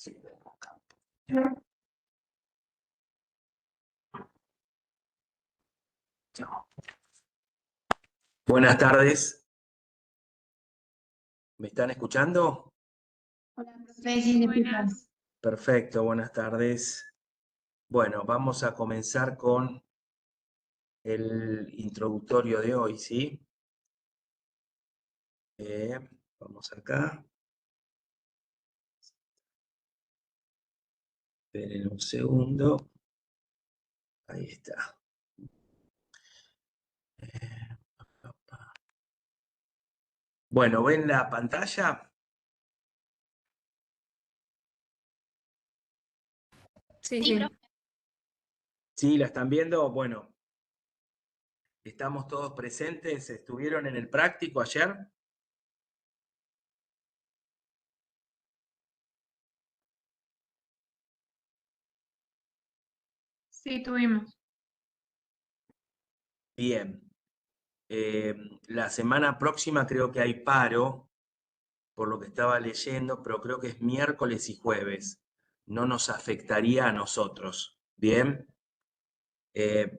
Sí. Buenas tardes. ¿Me están escuchando? Hola, profe, sí, Buenas. Perfecto, buenas tardes. Bueno, vamos a comenzar con el introductorio de hoy, ¿sí? Vamos acá. Esperen un segundo. Ahí está. Bueno, ¿ven la pantalla? Sí, Sí, sí. ¿Sí? ¿La están viendo? Bueno, ¿estamos todos presentes? ¿Estuvieron en el práctico ayer? Sí, tuvimos. Bien. La semana próxima creo que hay paro, por lo que estaba leyendo, pero creo que es miércoles y jueves. No nos afectaría a nosotros. Bien.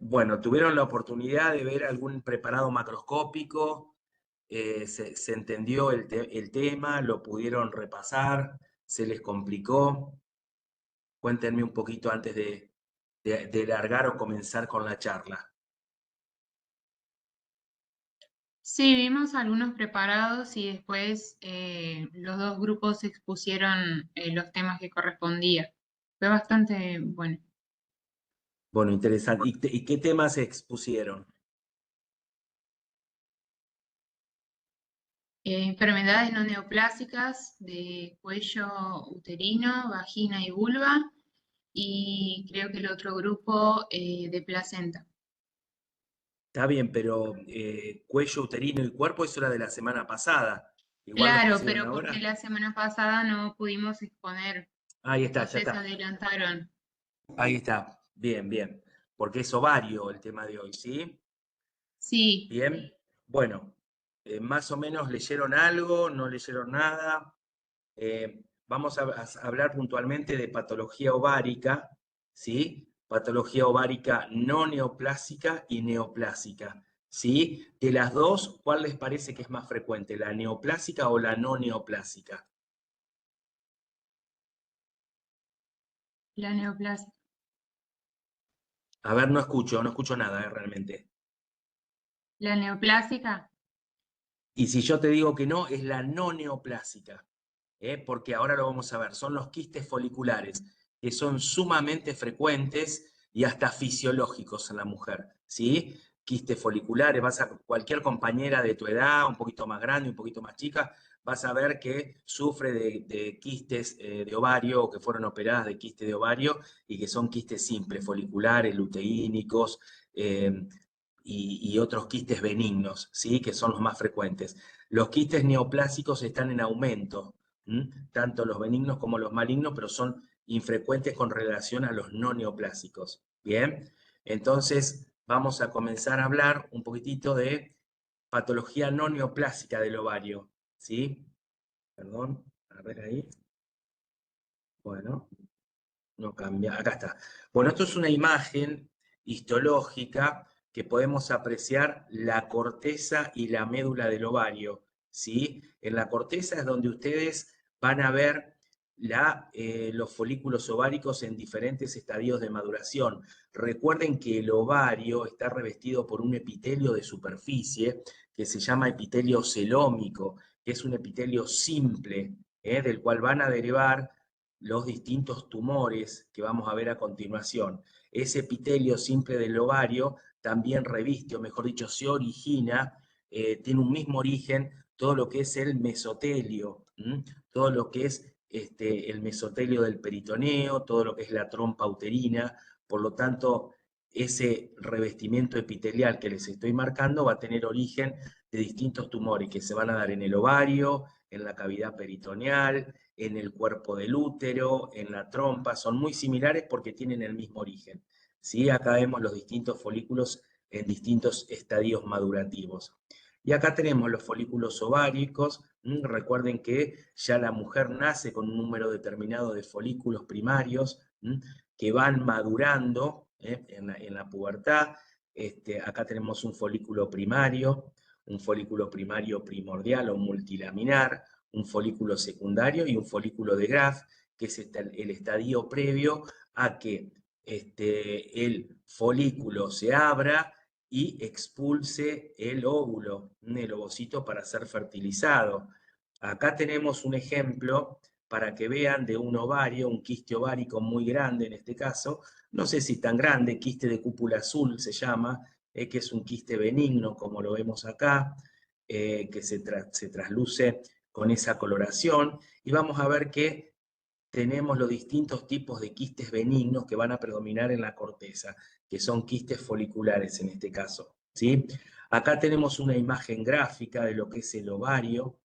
Bueno, tuvieron la oportunidad de ver algún preparado macroscópico, se entendió el tema, lo pudieron repasar, se les complicó. Cuéntenme un poquito antes de largar o comenzar con la charla. Sí, vimos algunos preparados y después los dos grupos expusieron los temas que correspondían. Fue bastante bueno. Bueno, interesante. ¿Y qué temas se expusieron? Enfermedades no neoplásicas de cuello uterino, vagina y vulva, y creo que el otro grupo de placenta. Está bien, pero cuello uterino y cuerpo, eso era de la semana pasada. Igual los Claro, pusieron pero porque ahora. la semana pasada no pudimos exponer, Ahí está, ya entonces está. adelantaron. Ahí está. Bien, bien. Porque es ovario el tema de hoy, ¿sí? Sí. Bien. Bueno, más o menos leyeron algo, no leyeron nada. Vamos a hablar puntualmente de patología ovárica, ¿sí? Patología ovárica no neoplásica y neoplásica, ¿sí? De las dos, ¿cuál les parece que es más frecuente, la neoplásica o la no neoplásica? La neoplasia. A ver, no escucho nada, realmente. La neoplásica. Y si yo te digo que no, es la no neoplásica, porque ahora lo vamos a ver, son los quistes foliculares, que son sumamente frecuentes y hasta fisiológicos en la mujer, ¿sí? Quistes foliculares, vas a cualquier compañera de tu edad, un poquito más grande, un poquito más chica, vas a ver que sufre de quistes de ovario o que fueron operadas de quistes de ovario y que son quistes simples, foliculares, luteínicos, y otros quistes benignos, ¿sí? Que son los más frecuentes. Los quistes neoplásicos están en aumento, tanto los benignos como los malignos, pero son infrecuentes con relación a los no neoplásicos. Bien, entonces vamos a comenzar a hablar un poquitito de patología no neoplásica del ovario, ¿sí? Perdón, a ver ahí. Bueno, no cambia, acá está. Bueno, esto es una imagen histológica que podemos apreciar la corteza y la médula del ovario, ¿sí? En la corteza es donde ustedes van a ver los folículos ováricos en diferentes estadios de maduración. Recuerden que el ovario está revestido por un epitelio de superficie que se llama epitelio celómico, que es un epitelio simple, del cual van a derivar los distintos tumores que vamos a ver a continuación. Ese epitelio simple del ovario también reviste, o mejor dicho, se origina, tiene un mismo origen, todo lo que es el mesotelio, todo lo que es el mesotelio del peritoneo, todo lo que es la trompa uterina, por lo tanto, ese revestimiento epitelial que les estoy marcando va a tener origen de distintos tumores que se van a dar en el ovario, en la cavidad peritoneal, en el cuerpo del útero, en la trompa, son muy similares porque tienen el mismo origen. ¿Sí? Acá vemos los distintos folículos en distintos estadios madurativos. Y acá tenemos los folículos ováricos, Recuerden que ya la mujer nace con un número determinado de folículos primarios que van madurando en la pubertad. Acá tenemos un folículo primario primordial o multilaminar, un folículo secundario y un folículo de Graf, que es el estadio previo a que el folículo se abra y expulse el óvulo, el ovocito, para ser fertilizado. Acá tenemos un ejemplo para que vean de un ovario, un quiste ovárico muy grande en este caso, no sé si tan grande, quiste de cúpula azul se llama, que es un quiste benigno como lo vemos acá, que se trasluce con esa coloración, y vamos a ver que tenemos los distintos tipos de quistes benignos que van a predominar en la corteza, que son quistes foliculares en este caso, ¿sí? Acá tenemos una imagen gráfica de lo que es el ovario,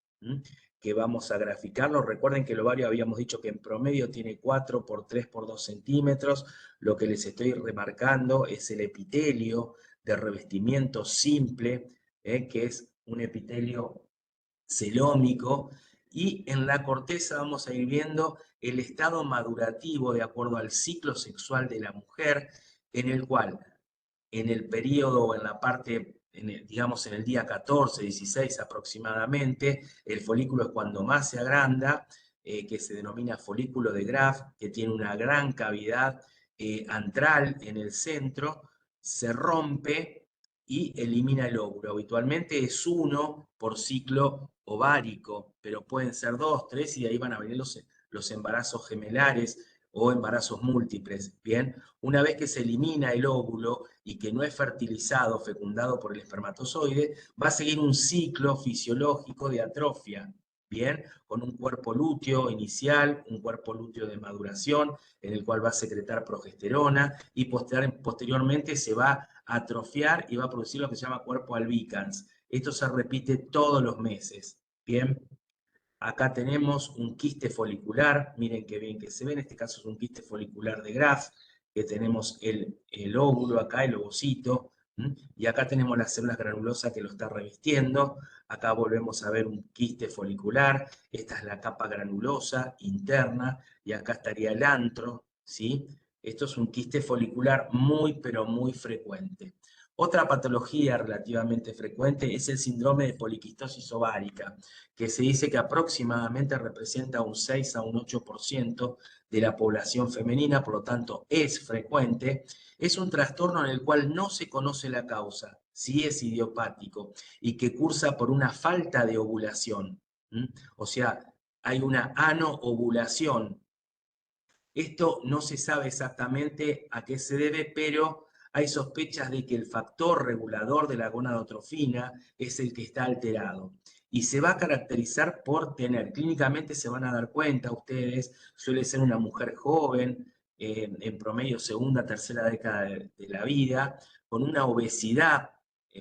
que vamos a graficarlo. Recuerden que el ovario habíamos dicho que en promedio tiene 4 por 3 por 2 centímetros. Lo que les estoy remarcando es el epitelio de revestimiento simple, que es un epitelio celómico, y en la corteza vamos a ir viendo el estado madurativo de acuerdo al ciclo sexual de la mujer, en el cual en el periodo, en la parte, digamos en el día 14, 16 aproximadamente, el folículo es cuando más se agranda, que se denomina folículo de Graf, que tiene una gran cavidad antral en el centro, se rompe y elimina el óvulo. Habitualmente es 1 por ciclo ovárico, pero pueden ser 2, 3, y de ahí van a venir los embarazos gemelares o embarazos múltiples. Bien, una vez que se elimina el óvulo y que no es fertilizado, fecundado por el espermatozoide, va a seguir un ciclo fisiológico de atrofia. Bien, con un cuerpo lúteo inicial, un cuerpo lúteo de maduración, en el cual va a secretar progesterona, y posteriormente se va a atrofiar y va a producir lo que se llama cuerpo albicans. Esto se repite todos los meses. Bien, acá tenemos un quiste folicular, miren qué bien que se ve, en este caso es un quiste folicular de Graf, que tenemos el óvulo acá, el ovocito, y acá tenemos las células granulosas que lo está revistiendo. Acá volvemos a ver un quiste folicular, esta es la capa granulosa interna, y acá estaría el antro, ¿sí? Esto es un quiste folicular muy, pero muy frecuente. Otra patología relativamente frecuente es el síndrome de poliquistosis ovárica, que se dice que aproximadamente representa un 6 a un 8% de la población femenina, por lo tanto es frecuente. Es un trastorno en el cual no se conoce la causa, si es idiopático, y que cursa por una falta de ovulación. O sea, hay una anovulación. Esto no se sabe exactamente a qué se debe, pero hay sospechas de que el factor regulador de la gonadotrofina es el que está alterado. Y se va a caracterizar por tener, clínicamente se van a dar cuenta ustedes, suele ser una mujer joven, en promedio segunda, tercera década de la vida, con una obesidad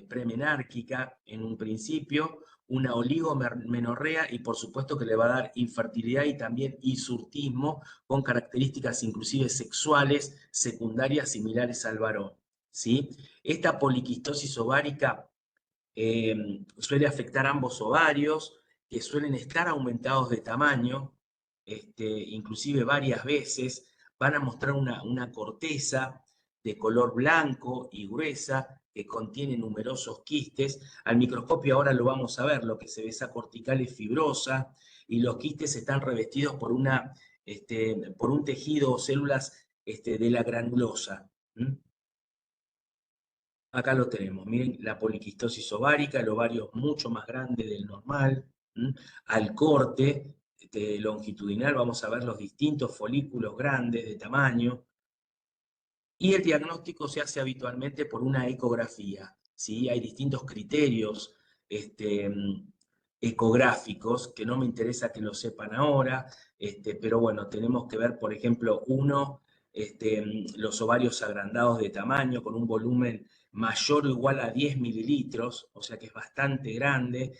premenárquica en un principio, una oligomenorrea, y por supuesto que le va a dar infertilidad y también hirsutismo, con características inclusive sexuales secundarias similares al varón, ¿sí? Esta poliquistosis ovárica suele afectar ambos ovarios, que suelen estar aumentados de tamaño, inclusive varias veces, van a mostrar una corteza de color blanco y gruesa, que contiene numerosos quistes. Al microscopio ahora lo vamos a ver, lo que se ve, esa cortical es fibrosa, y los quistes están revestidos por un tejido o células de la granulosa. Acá lo tenemos, miren la poliquistosis ovárica, el ovario es mucho más grande del normal. Al corte longitudinal vamos a ver los distintos folículos grandes de tamaño, y el diagnóstico se hace habitualmente por una ecografía, ¿sí? Hay distintos criterios ecográficos que no me interesa que lo sepan ahora, pero bueno, tenemos que ver, por ejemplo, los ovarios agrandados de tamaño con un volumen mayor o igual a 10 mililitros, o sea que es bastante grande,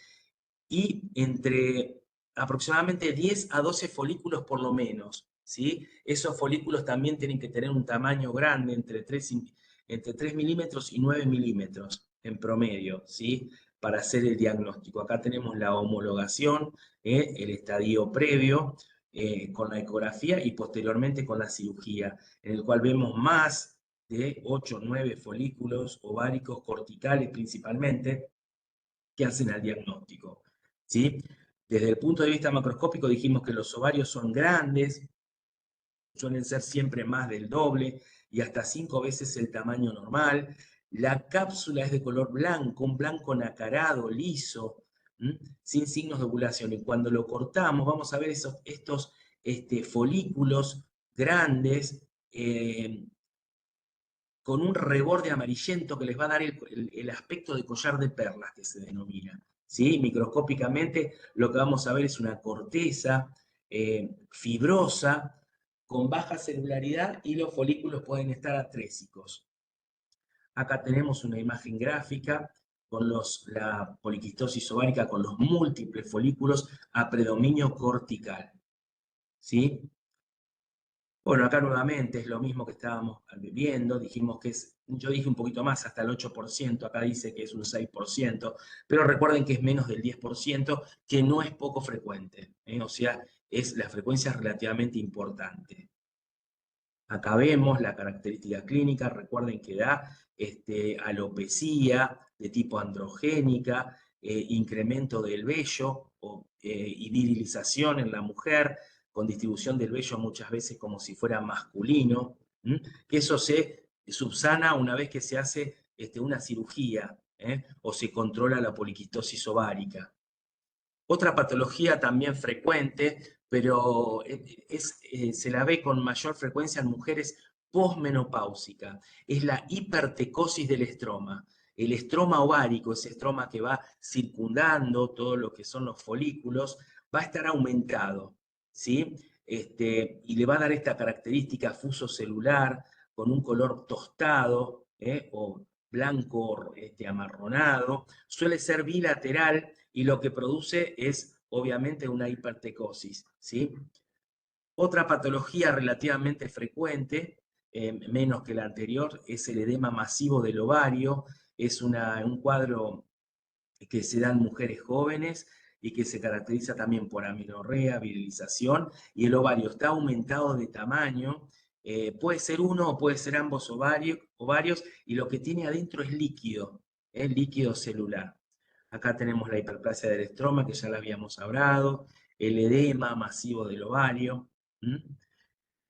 y entre aproximadamente 10 a 12 folículos por lo menos, ¿sí? Esos folículos también tienen que tener un tamaño grande, entre 3 milímetros y 9 milímetros en promedio, ¿sí? para hacer el diagnóstico. Acá tenemos la homologación, el estadio previo, con la ecografía y posteriormente con la cirugía, en el cual vemos más de 8 o 9 folículos ováricos corticales principalmente, que hacen al diagnóstico, ¿sí? Desde el punto de vista macroscópico dijimos que los ovarios son grandes, suelen ser siempre más del doble y hasta 5 veces el tamaño normal. La cápsula es de color blanco, un blanco nacarado, liso, sin signos de ovulación. Y cuando lo cortamos, vamos a ver estos folículos grandes, con un reborde amarillento que les va a dar el aspecto de collar de perlas, que se denomina. ¿Sí? Microscópicamente lo que vamos a ver es una corteza fibrosa, con baja celularidad, y los folículos pueden estar atrésicos. Acá tenemos una imagen gráfica con la poliquistosis ovárica con los múltiples folículos a predominio cortical. ¿Sí? Bueno, acá nuevamente es lo mismo que estábamos viendo, dijimos que yo dije un poquito más, hasta el 8%, acá dice que es un 6%, pero recuerden que es menos del 10%, que no es poco frecuente, o sea, la frecuencia es relativamente importante. Acá vemos la característica clínica, recuerden que da alopecia de tipo androgénica, incremento del vello y virilización en la mujer, con distribución del vello muchas veces como si fuera masculino, que eso se subsana una vez que se hace una cirugía, o se controla la poliquistosis ovárica. Otra patología también frecuente, pero se la ve con mayor frecuencia en mujeres posmenopáusicas, es la hipertecosis del estroma. El estroma ovárico, ese estroma que va circundando todo lo que son los folículos, va a estar aumentado, ¿sí? Y le va a dar esta característica fuso celular con un color tostado, o blanco amarronado. Suele ser bilateral y lo que produce es obviamente una hipertecosis, ¿sí? Otra patología relativamente frecuente, menos que la anterior, es el edema masivo del ovario. Es un cuadro que se da en mujeres jóvenes y que se caracteriza también por amenorrea, virilización, y el ovario está aumentado de tamaño. Puede ser uno o puede ser ambos ovarios, y lo que tiene adentro es líquido celular. Acá tenemos la hiperplasia del estroma, que ya la habíamos hablado, el edema masivo del ovario.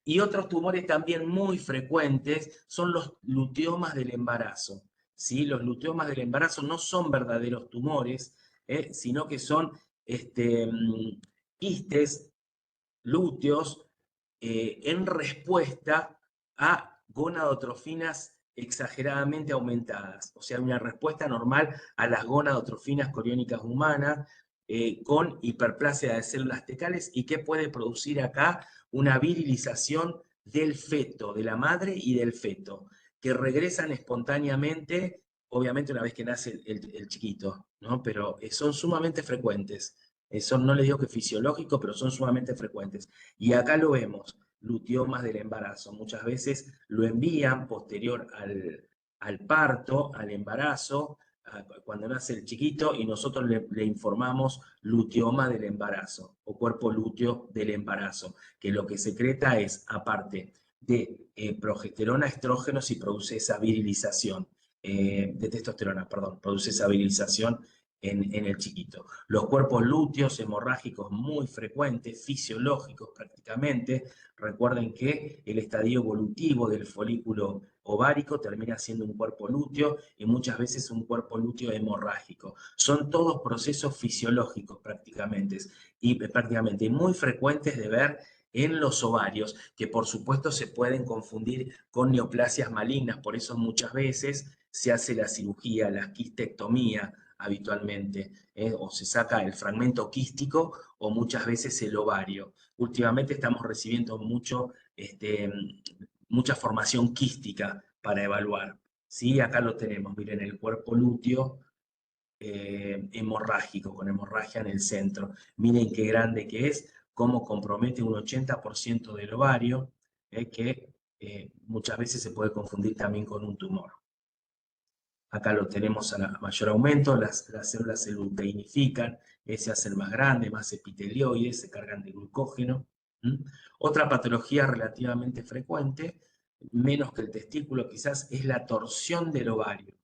Y otros tumores también muy frecuentes son los luteomas del embarazo. ¿Sí? Los luteomas del embarazo no son verdaderos tumores, sino que son quistes lúteos en respuesta a gonadotrofinas exageradamente aumentadas. O sea, una respuesta normal a las gonadotrofinas coriónicas humanas, con hiperplasia de células tecales. ¿Y qué puede producir acá? Una virilización del feto, de la madre y del feto, que regresan espontáneamente, obviamente una vez que nace el chiquito, ¿no? Pero son sumamente frecuentes. No les digo que fisiológico, pero son sumamente frecuentes. Y acá lo vemos, luteomas del embarazo. Muchas veces lo envían posterior al parto, al embarazo, cuando nace el chiquito, y nosotros le informamos luteoma del embarazo o cuerpo lúteo del embarazo, que lo que secreta es, aparte de progesterona, estrógenos, y produce esa virilización, de testosterona, perdón, produce esa virilización en el chiquito. Los cuerpos lúteos hemorrágicos muy frecuentes, fisiológicos prácticamente. Recuerden que el estadio evolutivo del folículo ovárico termina siendo un cuerpo lúteo, y muchas veces un cuerpo lúteo hemorrágico. Son todos procesos fisiológicos prácticamente muy frecuentes de ver en los ovarios, que por supuesto se pueden confundir con neoplasias malignas. Por eso muchas veces se hace la cirugía, la quistectomía habitualmente, o se saca el fragmento quístico, o muchas veces el ovario. Últimamente estamos recibiendo mucha formación quística para evaluar. ¿Sí? Acá lo tenemos, miren, el cuerpo lúteo hemorrágico, con hemorragia en el centro. Miren qué grande que es, cómo compromete un 80% del ovario, que muchas veces se puede confundir también con un tumor. Acá lo tenemos a mayor aumento, las células se luteinifican, se hacen más grandes, más epitelioides, se cargan de glucógeno. Otra patología relativamente frecuente, menos que el testículo quizás, es la torsión del ovario,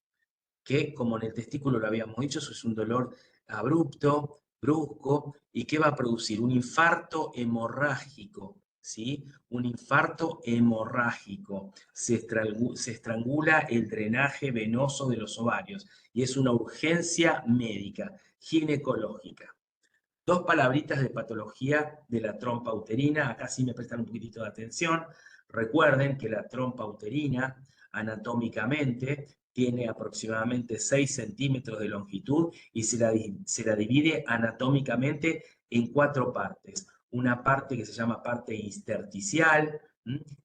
que como en el testículo lo habíamos dicho, eso es un dolor abrupto, brusco, y que va a producir un infarto hemorrágico, ¿sí? Un infarto hemorrágico. Se estrangula el drenaje venoso de los ovarios y es una urgencia médica, ginecológica. Dos palabritas de patología de la trompa uterina, acá sí me prestan un poquitito de atención. Recuerden que la trompa uterina anatómicamente tiene aproximadamente 6 centímetros de longitud y se la divide anatómicamente en 4 partes. Una parte que se llama parte intersticial,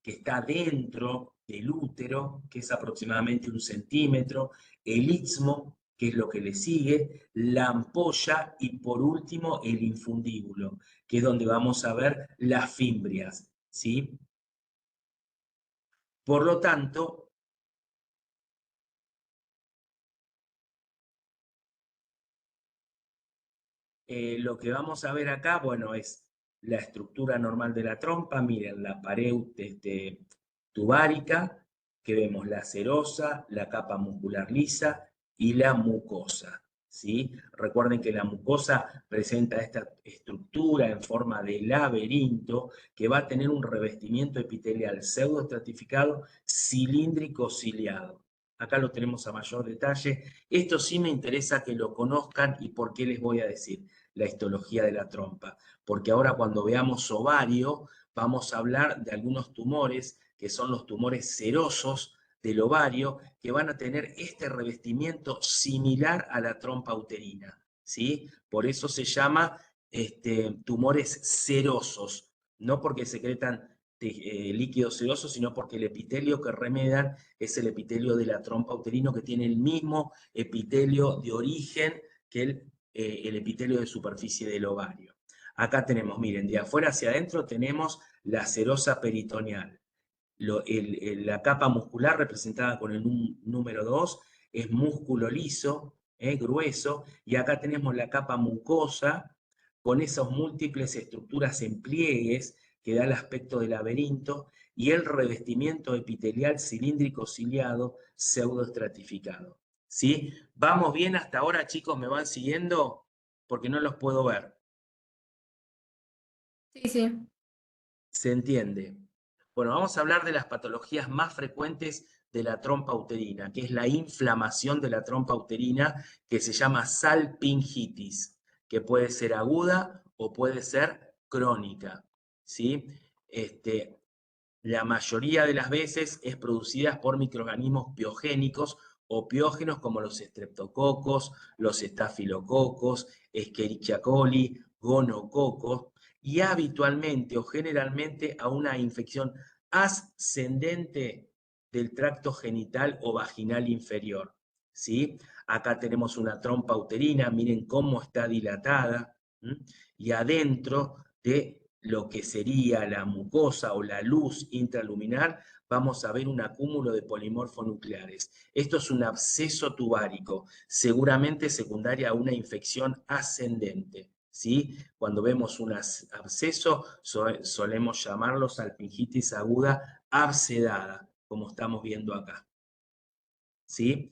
que está dentro del útero, que es aproximadamente 1 centímetro, el istmo, que es lo que le sigue, la ampolla y por último el infundíbulo, que es donde vamos a ver las fimbrias, ¿sí? Por lo tanto, lo que vamos a ver acá, bueno, es la estructura normal de la trompa. Miren, la pared tubárica, que vemos la serosa, la capa muscular lisa y la mucosa, ¿sí? Recuerden que la mucosa presenta esta estructura en forma de laberinto que va a tener un revestimiento epitelial pseudoestratificado cilíndrico ciliado. Acá lo tenemos a mayor detalle. Esto sí me interesa que lo conozcan y por qué les voy a decir la histología de la trompa. Porque ahora cuando veamos ovario, vamos a hablar de algunos tumores, que son los tumores serosos del ovario, que van a tener este revestimiento similar a la trompa uterina, ¿sí? Por eso se llama tumores serosos, no porque secretan líquido seroso, sino porque el epitelio que remedan es el epitelio de la trompa uterino, que tiene el mismo epitelio de origen que el epitelio de superficie del ovario. Acá tenemos, miren, de afuera hacia adentro tenemos la serosa peritoneal. La capa muscular representada con el número 2 es músculo liso, grueso, y acá tenemos la capa mucosa con esas múltiples estructuras en pliegues que da el aspecto de laberinto, y el revestimiento epitelial cilíndrico ciliado pseudoestratificado. ¿Sí? ¿Vamos bien hasta ahora, chicos? ¿Me van siguiendo? Porque no los puedo ver. Sí, sí. ¿Se entiende? Bueno, vamos a hablar de las patologías más frecuentes de la trompa uterina, que es la inflamación de la trompa uterina, que se llama salpingitis, que puede ser aguda o puede ser crónica, ¿sí? La mayoría de las veces es producida por microorganismos piogénicos o piógenos como los estreptococos, los estafilococos, Escherichia coli, gonococos, y habitualmente o generalmente a una infección ascendente del tracto genital o vaginal inferior, ¿sí? Acá tenemos una trompa uterina, miren cómo está dilatada, y adentro de lo que sería la mucosa o la luz intraluminar, vamos a ver un acúmulo de polimorfonucleares. Esto es un absceso tubárico, seguramente secundaria a una infección ascendente, ¿sí? Cuando vemos un absceso, solemos llamarlo salpingitis aguda abscedada, como estamos viendo acá, ¿sí?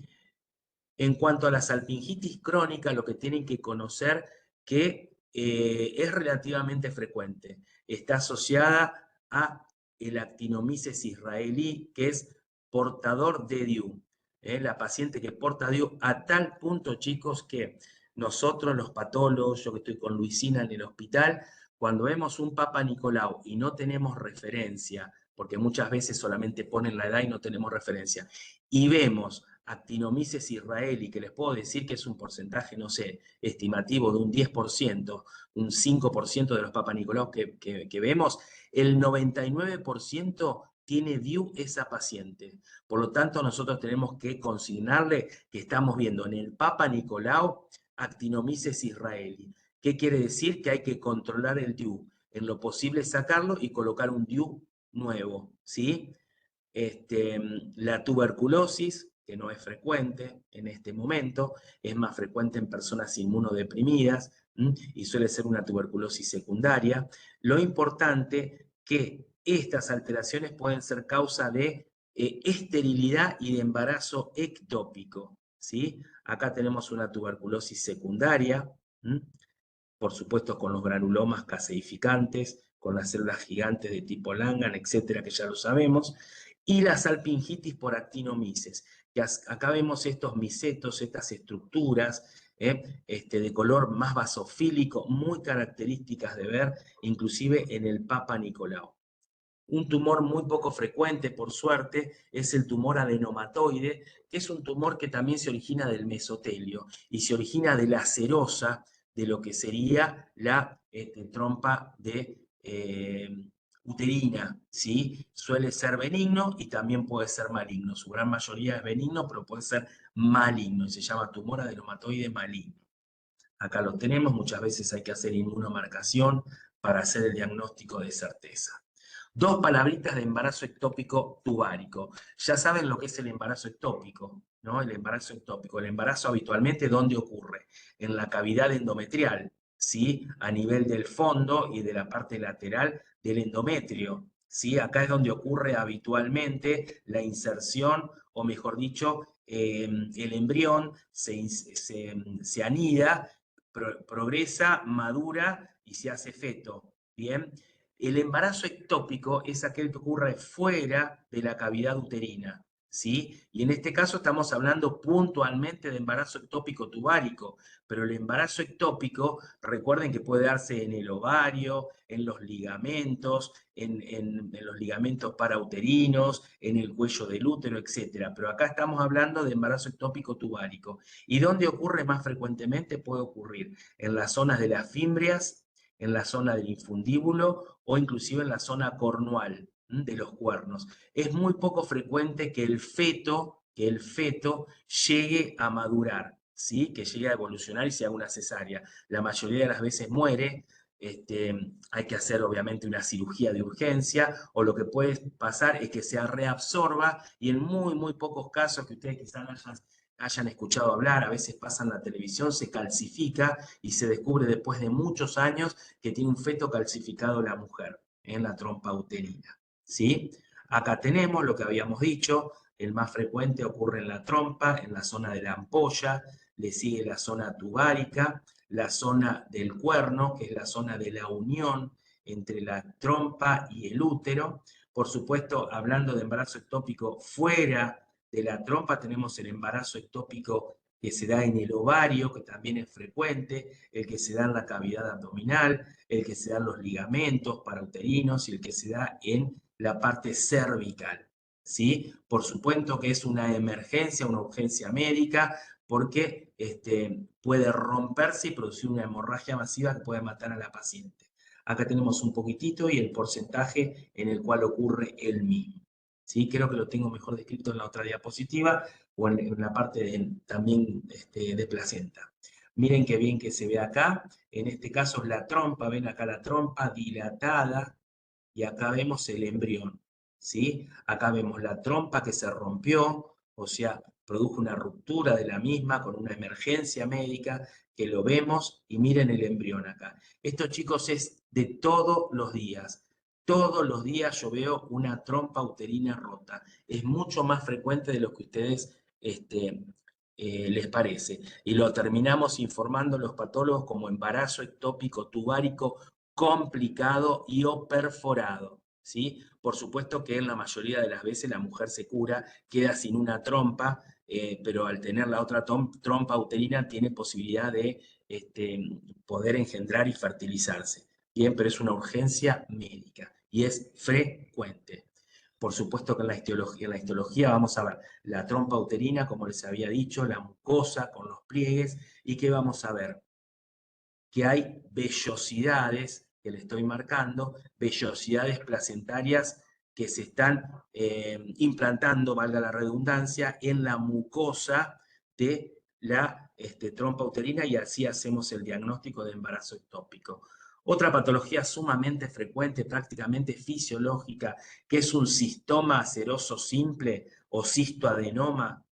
En cuanto a la salpingitis crónica, lo que tienen que conocer que es relativamente frecuente. Está asociada a el actinomyces israelí, que es portador de DIU. La paciente que porta DIU a tal punto, chicos, que nosotros los patólogos, yo que estoy con Luisina en el hospital, cuando vemos un Papa Nicolau y no tenemos referencia, porque muchas veces solamente ponen la edad y no tenemos referencia, y vemos actinomyces israelí, que les puedo decir que es un porcentaje, no sé, estimativo de un 10%, un 5% de los Papa Nicolau que vemos, el 99% tiene DIU esa paciente. Por lo tanto, nosotros tenemos que consignarle que estamos viendo en el Papa Nicolau actinomyces israelí. ¿Qué quiere decir? Que hay que controlar el DIU, en lo posible sacarlo y colocar un DIU nuevo, ¿sí? La tuberculosis, que no es frecuente en este momento, es más frecuente en personas inmunodeprimidas y suele ser una tuberculosis secundaria. Lo importante que estas alteraciones pueden ser causa de esterilidad y de embarazo ectópico, ¿sí? Acá tenemos una tuberculosis secundaria, por supuesto con los granulomas caseificantes, con las células gigantes de tipo Langhans, etcétera, que ya lo sabemos, y la salpingitis por actinomices, que acá vemos estos micetos, estas estructuras de color más basofílico, muy características de ver, inclusive en el Papa Nicolau. Un tumor muy poco frecuente, por suerte, es el tumor adenomatoide, que es un tumor que también se origina del mesotelio y se origina de la serosa de lo que sería la trompa de uterina, ¿sí? Suele ser benigno y también puede ser maligno. Su gran mayoría es benigno, pero puede ser maligno y se llama tumor adenomatoide maligno. Acá lo tenemos, muchas veces hay que hacer inmunomarcación para hacer el diagnóstico de certeza. Dos palabritas de embarazo ectópico tubárico. Ya saben lo que es el embarazo ectópico, ¿no? El embarazo ectópico. El embarazo habitualmente, ¿dónde ocurre? En la cavidad endometrial, ¿sí? A nivel del fondo y de la parte lateral del endometrio, ¿sí? Acá es donde ocurre habitualmente la inserción, o mejor dicho, el embrión se anida, progresa, madura y se hace feto, ¿bien? El embarazo ectópico es aquel que ocurre fuera de la cavidad uterina, ¿sí? Y en este caso estamos hablando puntualmente de embarazo ectópico tubárico, pero el embarazo ectópico, recuerden que puede darse en el ovario, en los ligamentos, en los ligamentos parauterinos, en el cuello del útero, etc. Pero acá estamos hablando de embarazo ectópico tubárico. ¿Y dónde ocurre más frecuentemente? Puede ocurrir en las zonas de las fimbrias, en la zona del infundíbulo o inclusive en la zona cornual de los cuernos. Es muy poco frecuente que el feto llegue a madurar, ¿sí? Que llegue a evolucionar y se haga una cesárea. La mayoría de las veces muere. Hay que hacer obviamente una cirugía de urgencia, o lo que puede pasar es que se reabsorba y en muy pocos casos que ustedes quizás hayan escuchado hablar, a veces pasa en la televisión, se calcifica y se descubre después de muchos años que tiene un feto calcificado la mujer en la trompa uterina, ¿sí? Acá tenemos lo que habíamos dicho, el más frecuente ocurre en la trompa, en la zona de la ampolla, le sigue la zona tubárica, la zona del cuerno, que es la zona de la unión entre la trompa y el útero. Por supuesto, hablando de embarazo ectópico fuera de la trompa, tenemos el embarazo ectópico que se da en el ovario, que también es frecuente, el que se da en la cavidad abdominal, el que se da en los ligamentos parauterinos y el que se da en la parte cervical, ¿sí? Por supuesto que es una emergencia, una urgencia médica, porque puede romperse y producir una hemorragia masiva que puede matar a la paciente. Acá tenemos un poquitito y el porcentaje en el cual ocurre el mismo. ¿Sí? Creo que lo tengo mejor descrito en la otra diapositiva o en la parte también de placenta. Miren qué bien que se ve acá. En este caso es la trompa, ven acá la trompa dilatada y acá vemos el embrión, ¿sí? Acá vemos la trompa que se rompió, o sea, produjo una ruptura de la misma con una emergencia médica, que lo vemos, y miren el embrión acá. Esto, chicos, es de todos los días. Todos los días yo veo una trompa uterina rota. Es mucho más frecuente de lo que ustedes les parece. Y lo terminamos informando los patólogos como embarazo ectópico tubárico complicado y o perforado, ¿sí? Por supuesto que en la mayoría de las veces la mujer se cura, queda sin una trompa, pero al tener la otra trompa uterina tiene posibilidad de poder engendrar y fertilizarse. Bien, pero es una urgencia médica y es frecuente. Por supuesto que en la histología vamos a ver la trompa uterina, como les había dicho, la mucosa con los pliegues, y ¿qué vamos a ver? Que hay vellosidades, que le estoy marcando, vellosidades placentarias que se están implantando, valga la redundancia, en la mucosa de la trompa uterina, y así hacemos el diagnóstico de embarazo ectópico. Otra patología sumamente frecuente, prácticamente fisiológica, que es un cistoma seroso simple o cistoadenoma,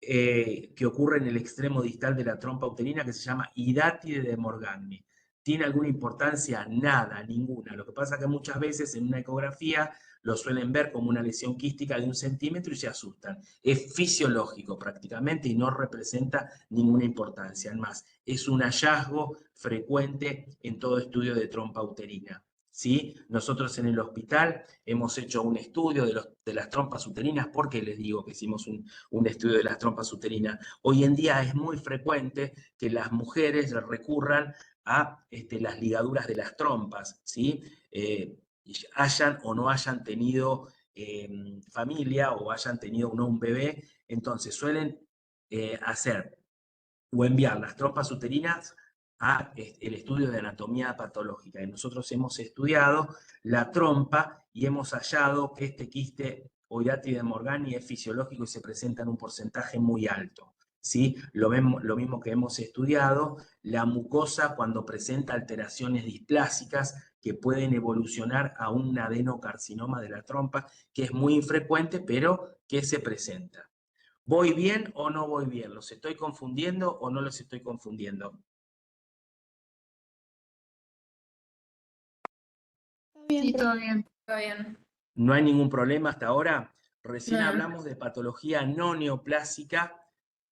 que ocurre en el extremo distal de la trompa uterina que se llama hidátide de Morgagni. ¿Tiene alguna importancia? Nada, ninguna. Lo que pasa es que muchas veces en una ecografía lo suelen ver como una lesión quística de 1 centímetro y se asustan. Es fisiológico prácticamente y no representa ninguna importancia. Además, es un hallazgo frecuente en todo estudio de trompa uterina. ¿Sí? Nosotros en el hospital hemos hecho un estudio de las trompas uterinas. ¿Por qué les digo que hicimos un estudio de las trompas uterinas? Hoy en día es muy frecuente que las mujeres recurran a las ligaduras de las trompas, ¿sí? Hayan o no hayan tenido familia o hayan tenido un bebé, entonces suelen hacer o enviar las trompas uterinas a el estudio de anatomía patológica. Y nosotros hemos estudiado la trompa y hemos hallado que este quiste o hidátide de Morgagni es fisiológico y se presenta en un porcentaje muy alto. ¿Sí? Lo mismo que hemos estudiado, la mucosa cuando presenta alteraciones displásicas que pueden evolucionar a un adenocarcinoma de la trompa, que es muy infrecuente, pero que se presenta. ¿Voy bien o no voy bien? ¿Los estoy confundiendo o no los estoy confundiendo? Sí, todo bien. Está bien. ¿No hay ningún problema hasta ahora? Recién No. hablamos de patología no neoplásica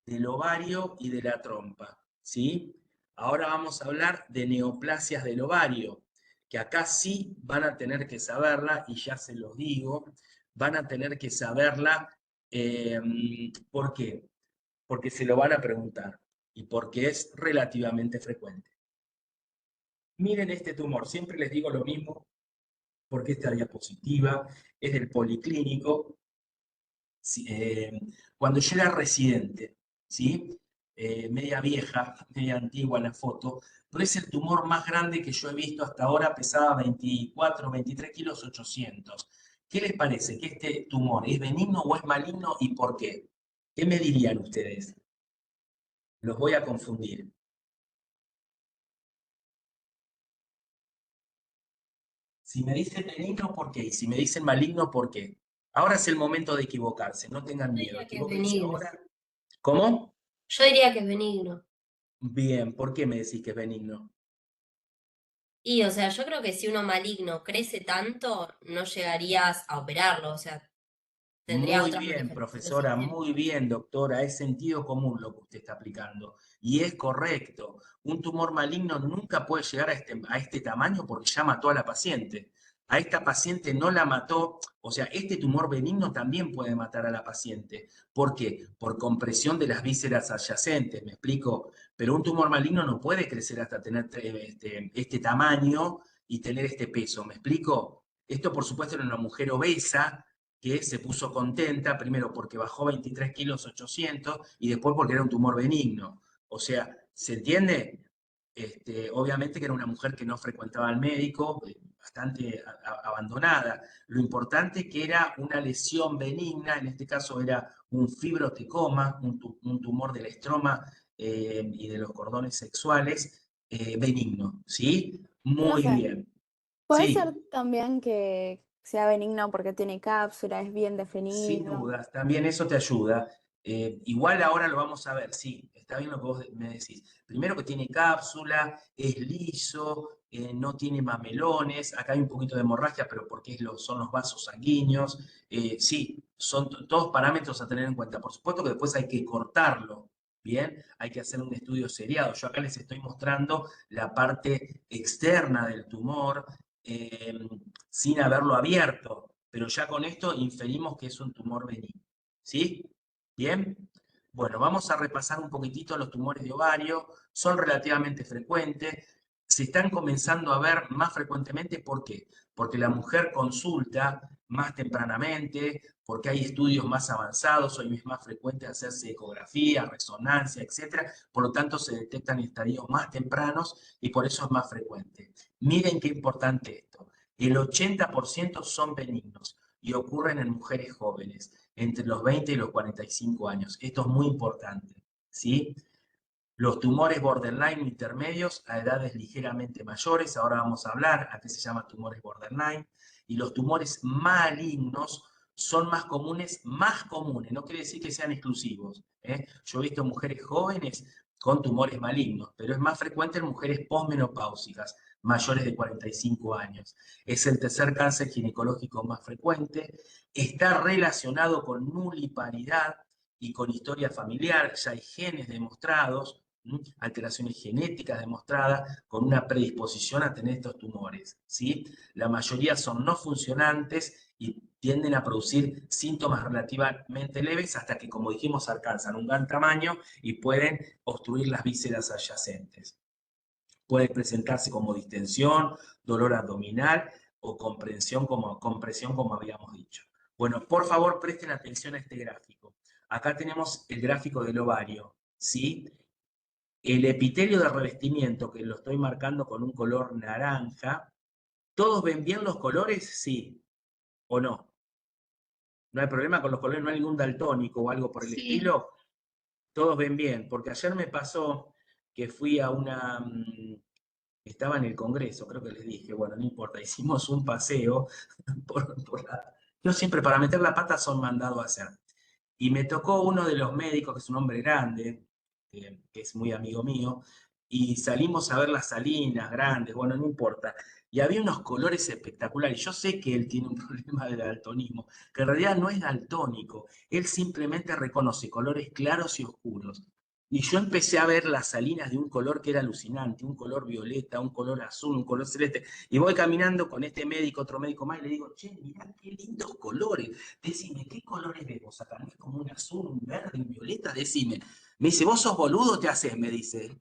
del ovario y de la trompa, ¿sí? Ahora vamos a hablar de neoplasias del ovario, que acá sí van a tener que saberla, y ya se los digo, van a tener que saberla. ¿Por qué? Porque se lo van a preguntar y porque es relativamente frecuente. Miren este tumor, siempre les digo lo mismo, porque esta diapositiva es del policlínico. Cuando yo era residente, ¿sí? Media vieja, media antigua la foto, pero es el tumor más grande que yo he visto hasta ahora, pesaba 24, 23 kilos 800. ¿Qué les parece? ¿Que este tumor es benigno o es maligno y por qué? ¿Qué me dirían ustedes? Los voy a confundir. Si me dicen benigno, ¿por qué? Y si me dicen maligno, ¿por qué? Ahora es el momento de equivocarse, no tengan miedo. diría que es Equivóquense benigno. ahora. ¿Cómo? Yo diría que es benigno. Bien, ¿por qué me decís que es benigno? Y, o sea, yo creo que si uno maligno crece tanto, no llegarías a operarlo, o sea, tendría Muy otras bien, manifestaciones profesora, bien. muy bien, doctora, es sentido común lo que usted está aplicando. Y es correcto. Un tumor maligno nunca puede llegar a este tamaño porque ya mató a la paciente. A esta paciente no la mató, o sea, este tumor benigno también puede matar a la paciente. ¿Por qué? Por compresión de las vísceras adyacentes, ¿me explico? Pero un tumor maligno no puede crecer hasta tener este tamaño y tener este peso, ¿me explico? Esto, por supuesto, en una mujer obesa que se puso contenta, primero porque bajó 23 kilos 800 y después porque era un tumor benigno. O sea, ¿se entiende? Obviamente que era una mujer que no frecuentaba al médico, bastante abandonada. Lo importante que era una lesión benigna, en este caso era un fibrotecoma, un tumor del estroma y de los cordones sexuales benigno, ¿sí? Muy Profe, bien. puede Sí. ser también que sea benigno porque tiene cápsula, es bien Sin definido. dudas, también eso te ayuda. Igual ahora lo vamos a ver, sí, está bien lo que vos me decís. Primero que tiene cápsula, es liso, no tiene mamelones, acá hay un poquito de hemorragia, pero porque son los vasos sanguíneos. Sí, son todos parámetros a tener en cuenta. Por supuesto que después hay que cortarlo, ¿bien? Hay que hacer un estudio seriado. Yo acá les estoy mostrando la parte externa del tumor eh, sin haberlo abierto, pero ya con esto inferimos que es un tumor benigno. ¿Sí? ¿Bien? Bueno, vamos a repasar un poquitito los tumores de ovario. Son relativamente frecuentes. Se están comenzando a ver más frecuentemente. ¿Por qué? Porque la mujer consulta más tempranamente, porque hay estudios más avanzados, hoy es más frecuente hacerse ecografía, resonancia, etc. Por lo tanto, se detectan estadios más tempranos y por eso es más frecuente. Miren qué importante esto. El 80% son benignos y ocurren en mujeres jóvenes, entre los 20 y los 45 años. Esto es muy importante, ¿sí? Los tumores borderline intermedios a edades ligeramente mayores, ahora vamos a hablar a qué se llama tumores borderline, y los tumores malignos son más comunes, no quiere decir que sean exclusivos. Yo he visto mujeres jóvenes con tumores malignos, pero es más frecuente en mujeres posmenopáusicas, mayores de 45 años. Es el tercer cáncer ginecológico más frecuente, está relacionado con nuliparidad y con historia familiar, ya hay genes demostrados, alteraciones genéticas demostradas con una predisposición a tener estos tumores, ¿sí? La mayoría son no funcionantes y tienden a producir síntomas relativamente leves hasta que, como dijimos, alcanzan un gran tamaño y pueden obstruir las vísceras adyacentes. Puede presentarse como distensión, dolor abdominal o compresión, como habíamos dicho. Bueno, por favor, presten atención a este gráfico. Acá tenemos el gráfico del ovario, ¿sí? El epitelio de revestimiento, que lo estoy marcando con un color naranja. ¿Todos ven bien los colores? Sí. ¿O no? ¿No hay problema con los colores? ¿No hay ningún daltónico o algo por el Sí. estilo? Todos ven bien, porque ayer me pasó que fui a una... Estaba en el Congreso, creo que les dije, bueno, no importa, hicimos un paseo Yo siempre para meter la pata son mandado a hacer. Y me tocó uno de los médicos, que es un hombre grande, que es muy amigo mío, y salimos a ver las salinas grandes, bueno, no importa. Y había unos colores espectaculares. Yo sé que él tiene un problema de daltonismo, que en realidad no es daltónico, él simplemente reconoce colores claros y oscuros. Y yo empecé a ver las salinas de un color que era alucinante, un color violeta, un color azul, un color celeste. Y voy caminando con este médico, otro médico más, y le digo, che, mirá qué lindos colores. Decime, ¿qué colores ves vos acá? ¿No es como un azul, un verde, un violeta? Decime. Me dice, ¿vos sos boludo? ¿Te haces? Me dice.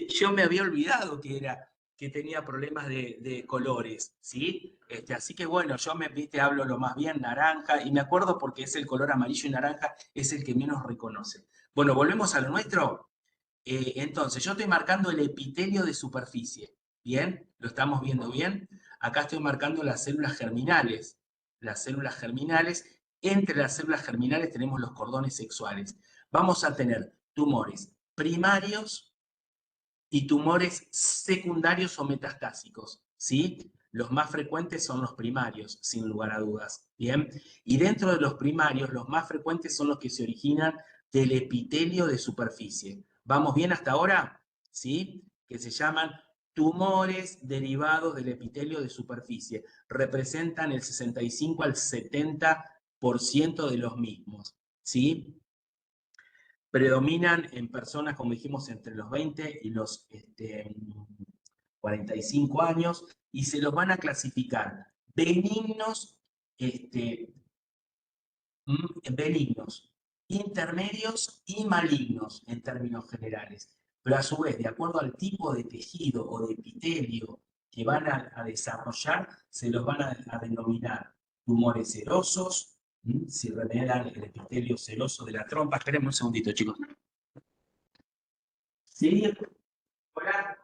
Yo me había olvidado que tenía problemas de colores, ¿sí? Así que bueno, yo hablo lo más bien naranja, y me acuerdo porque es el color amarillo y naranja, es el que menos reconoce. Bueno, volvemos a lo nuestro. Entonces, yo estoy marcando el epitelio de superficie. ¿Bien? ¿Lo estamos viendo bien? Acá estoy marcando las células germinales. Las células germinales. Entre las células germinales tenemos los cordones sexuales. Vamos a tener tumores primarios y tumores secundarios o metastásicos, ¿sí? Los más frecuentes son los primarios, sin lugar a dudas, ¿bien? Y dentro de los primarios, los más frecuentes son los que se originan del epitelio de superficie. ¿Vamos bien hasta ahora? ¿Sí? Que se llaman tumores derivados del epitelio de superficie. Representan el 65 al 70% de los mismos, ¿sí? Predominan en personas, como dijimos, entre los 20 y los 45 años, y se los van a clasificar benignos, benignos, intermedios y malignos en términos generales. Pero a su vez, de acuerdo al tipo de tejido o de epitelio que van a desarrollar, se los van a denominar tumores serosos, si revelan el epitelio seroso de la trompa. Espérenme un segundito, chicos. ¿Sí? Hola.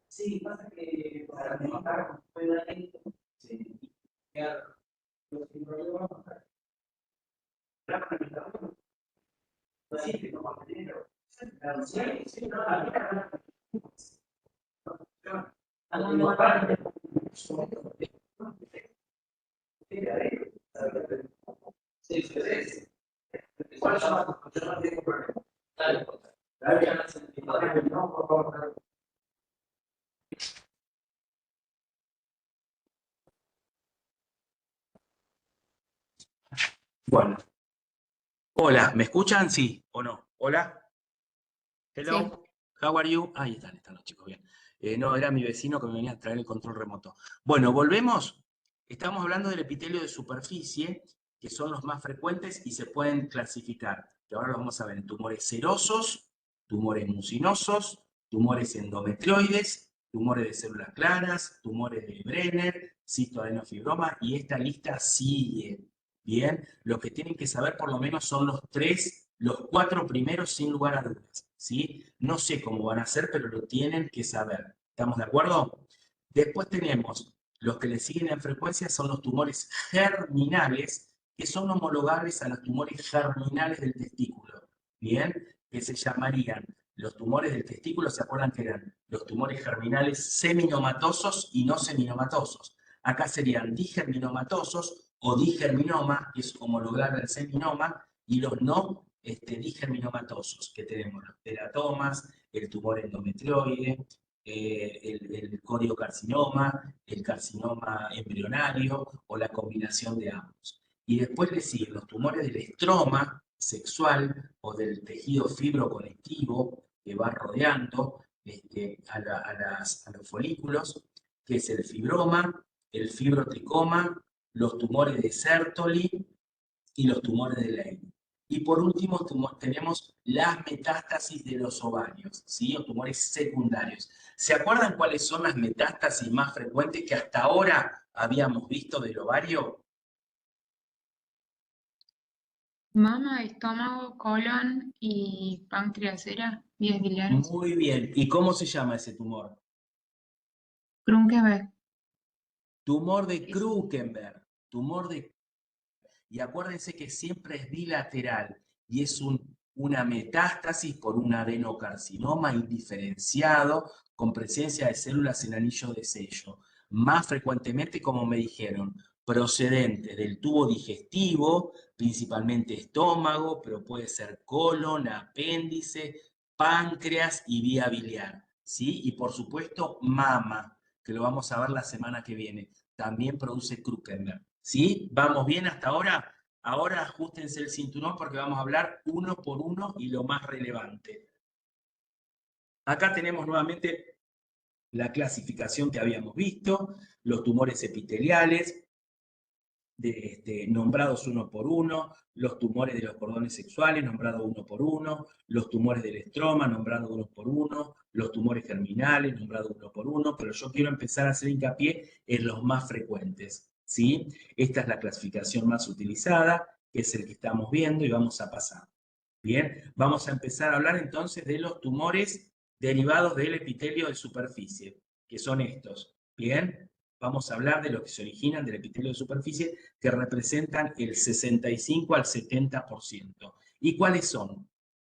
Sí, pasa que para trabajar Bueno. Hola, ¿me escuchan? Sí o no. Hola. Hello. How are you? Ahí están los chicos, bien. No, era mi vecino que me venía a traer el control remoto. Bueno, volvemos. Estamos hablando del epitelio de superficie, que son los más frecuentes y se pueden clasificar que ahora lo vamos a ver en tumores serosos, tumores mucinosos, tumores endometrioides, tumores de células claras, tumores de Brenner, cistoadenofibroma, y esta lista sigue. Bien, lo que tienen que saber por lo menos son los 4 primeros sin lugar a dudas, ¿sí? No sé cómo van a ser, pero lo tienen que saber. ¿Estamos de acuerdo? Después tenemos los que le siguen en frecuencia son los tumores germinales, que son homologables a los tumores germinales del testículo, ¿bien? Que se llamarían los tumores del testículo, ¿se acuerdan que eran los tumores germinales seminomatosos y no seminomatosos? Acá serían digerminomatosos o digerminoma, que es homologable al seminoma, y los no digerminomatosos, que tenemos los teratomas, el tumor endometrioide, el coriocarcinoma, el carcinoma embrionario o la combinación de ambos. Y después le siguen los tumores del estroma sexual o del tejido fibroconectivo que va rodeando a los folículos, que es el fibroma, el fibrotricoma, los tumores de Sertoli y los tumores de Leydig. Y por último tenemos las metástasis de los ovarios, ¿sí? O tumores secundarios. ¿Se acuerdan cuáles son las metástasis más frecuentes que hasta ahora habíamos visto del ovario? Mama, estómago, colon y páncreas, ¿era? Vías biliares. Muy bien. ¿Y cómo se llama ese tumor? Krunkeberg. Tumor de Krukenberg. Tumor de... Y acuérdense que siempre es bilateral y es una metástasis por un adenocarcinoma indiferenciado con presencia de células en anillo de sello. Más frecuentemente, como me dijeron, procedente del tubo digestivo, principalmente estómago, pero puede ser colon, apéndice, páncreas y vía biliar, ¿sí? Y por supuesto, mama, que lo vamos a ver la semana que viene. También produce Krukenberg, ¿sí? ¿Vamos bien hasta ahora? Ahora ajustense el cinturón porque vamos a hablar uno por uno y lo más relevante. Acá tenemos nuevamente la clasificación que habíamos visto, los tumores epiteliales, nombrados uno por uno, los tumores de los cordones sexuales, nombrados uno por uno, los tumores del estroma, nombrados uno por uno, los tumores germinales, nombrados uno por uno, pero yo quiero empezar a hacer hincapié en los más frecuentes, ¿sí? Esta es la clasificación más utilizada, que es el que estamos viendo, y vamos a pasar. Bien, vamos a empezar a hablar entonces de los tumores derivados del epitelio de superficie, que son estos, ¿bien? Vamos a hablar de los que se originan del epitelio de superficie, que representan el 65 al 70%. ¿Y cuáles son?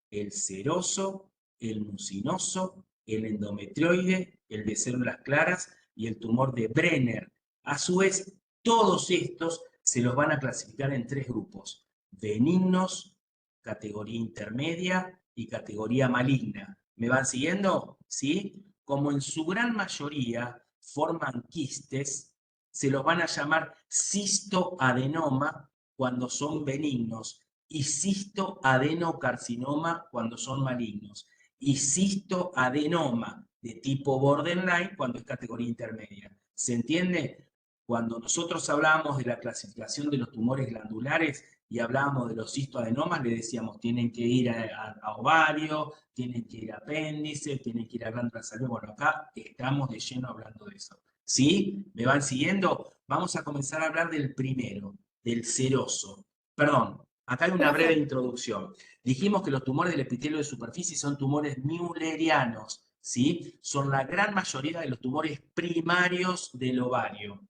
El seroso, el mucinoso, el endometrioide, el de células claras y el tumor de Brenner. A su vez, todos estos se los van a clasificar en 3 grupos: benignos, categoría intermedia y categoría maligna. ¿Me van siguiendo? ¿Sí? Como en su gran mayoría forman quistes, se los van a llamar cistoadenoma cuando son benignos y cistoadenocarcinoma cuando son malignos y cistoadenoma de tipo borderline cuando es categoría intermedia. ¿Se entiende? Cuando nosotros hablábamos de la clasificación de los tumores glandulares y hablábamos de los cistoadenomas, le decíamos, tienen que ir a ovario, tienen que ir a apéndice, tienen que ir a glándula salivar. Bueno, acá estamos de lleno hablando de eso. ¿Sí? ¿Me van siguiendo? Vamos a comenzar a hablar del primero, del seroso. Perdón, acá hay una breve introducción. Dijimos que los tumores del epitelio de superficie son tumores müllerianos, ¿sí? Son la gran mayoría de los tumores primarios del ovario.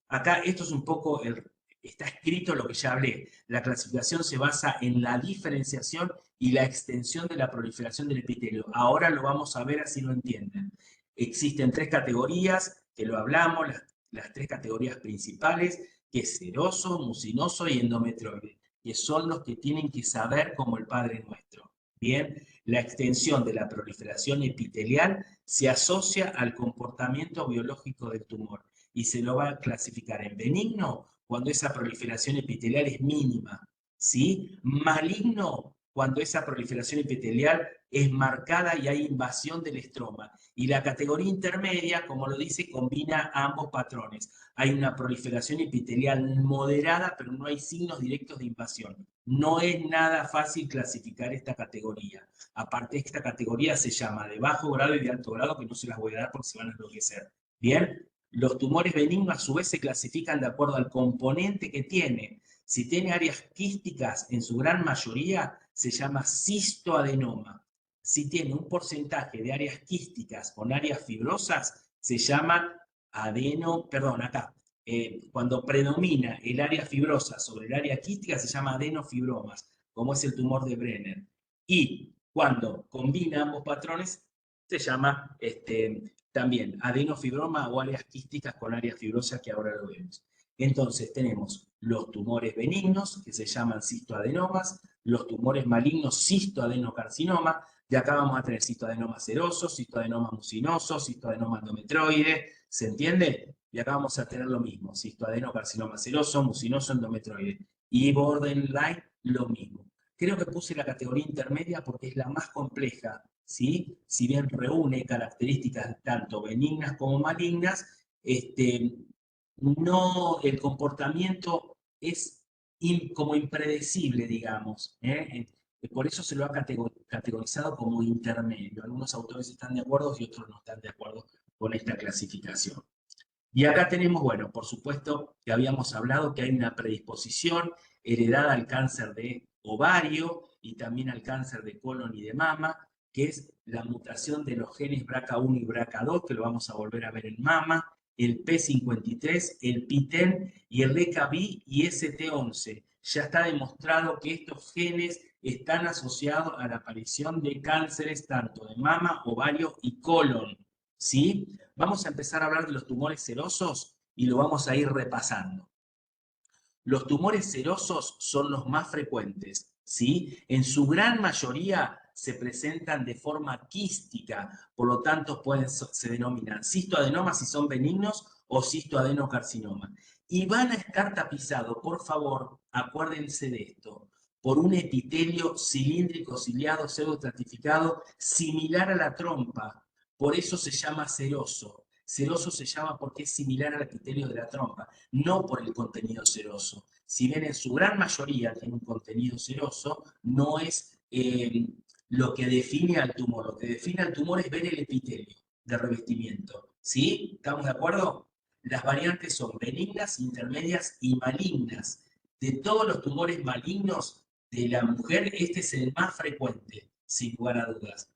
Acá esto es un poco, está escrito lo que ya hablé. La clasificación se basa en la diferenciación y la extensión de la proliferación del epitelio. Ahora lo vamos a ver así lo entienden. Existen 3 categorías, que lo hablamos, las 3 categorías principales, que es seroso, mucinoso y endometrioide, que son los que tienen que saber como el Padre Nuestro. Bien, la extensión de la proliferación epitelial se asocia al comportamiento biológico del tumor y se lo va a clasificar en benigno cuando esa proliferación epitelial es mínima, ¿sí? Maligno cuando esa proliferación epitelial es marcada y hay invasión del estroma. Y la categoría intermedia, como lo dice, combina ambos patrones. Hay una proliferación epitelial moderada, pero no hay signos directos de invasión. No es nada fácil clasificar esta categoría. Aparte, esta categoría se llama de bajo grado y de alto grado, que no se las voy a dar porque se van a enloquecer. Bien, los tumores benignos a su vez se clasifican de acuerdo al componente que tiene. Si tiene áreas quísticas, en su gran mayoría se llama cistoadenoma. Si tiene un porcentaje de áreas quísticas con áreas fibrosas, se llama cuando predomina el área fibrosa sobre el área quística se llama adenofibromas, como es el tumor de Brenner. Y cuando combina ambos patrones, se llama también adenofibroma o áreas quísticas con áreas fibrosas, que ahora lo vemos. Entonces tenemos los tumores benignos, que se llaman cistoadenomas, los tumores malignos, cistoadenocarcinoma, y acá vamos a tener cistoadenoma seroso, cistoadenoma mucinoso, cistoadenoma endometroide, ¿se entiende? Y acá vamos a tener lo mismo, cistoadenocarcinoma seroso, mucinoso, endometroide. Y borderline, lo mismo. Creo que puse la categoría intermedia porque es la más compleja, ¿sí? Si bien reúne características tanto benignas como malignas, no, el comportamiento es como impredecible, digamos. Por eso se lo ha categorizado como intermedio. Algunos autores están de acuerdo y otros no están de acuerdo con esta clasificación. Y acá tenemos, bueno, por supuesto que habíamos hablado que hay una predisposición heredada al cáncer de ovario y también al cáncer de colon y de mama, que es la mutación de los genes BRCA1 y BRCA2, que lo vamos a volver a ver en mama, el P53, el PTEN y el LECA-B y ST11. Ya está demostrado que estos genes están asociados a la aparición de cánceres tanto de mama, ovario y colon, ¿sí? Vamos a empezar a hablar de los tumores serosos y lo vamos a ir repasando. Los tumores serosos son los más frecuentes, ¿sí? En su gran mayoría se presentan de forma quística, por lo tanto se denominan cistoadenomas si son benignos o cistoadenocarcinoma. Y van a estar tapizados, por favor, acuérdense de esto, por un epitelio cilíndrico ciliado pseudoestratificado similar a la trompa. Por eso se llama seroso. Seroso se llama porque es similar al epitelio de la trompa, no por el contenido seroso. Si bien en su gran mayoría tiene un contenido seroso, no es lo que define al tumor. Lo que define al tumor es ver el epitelio de revestimiento. ¿Sí? ¿Estamos de acuerdo? Las variantes son benignas, intermedias y malignas. De todos los tumores malignos de la mujer, este es el más frecuente, sin lugar a dudas.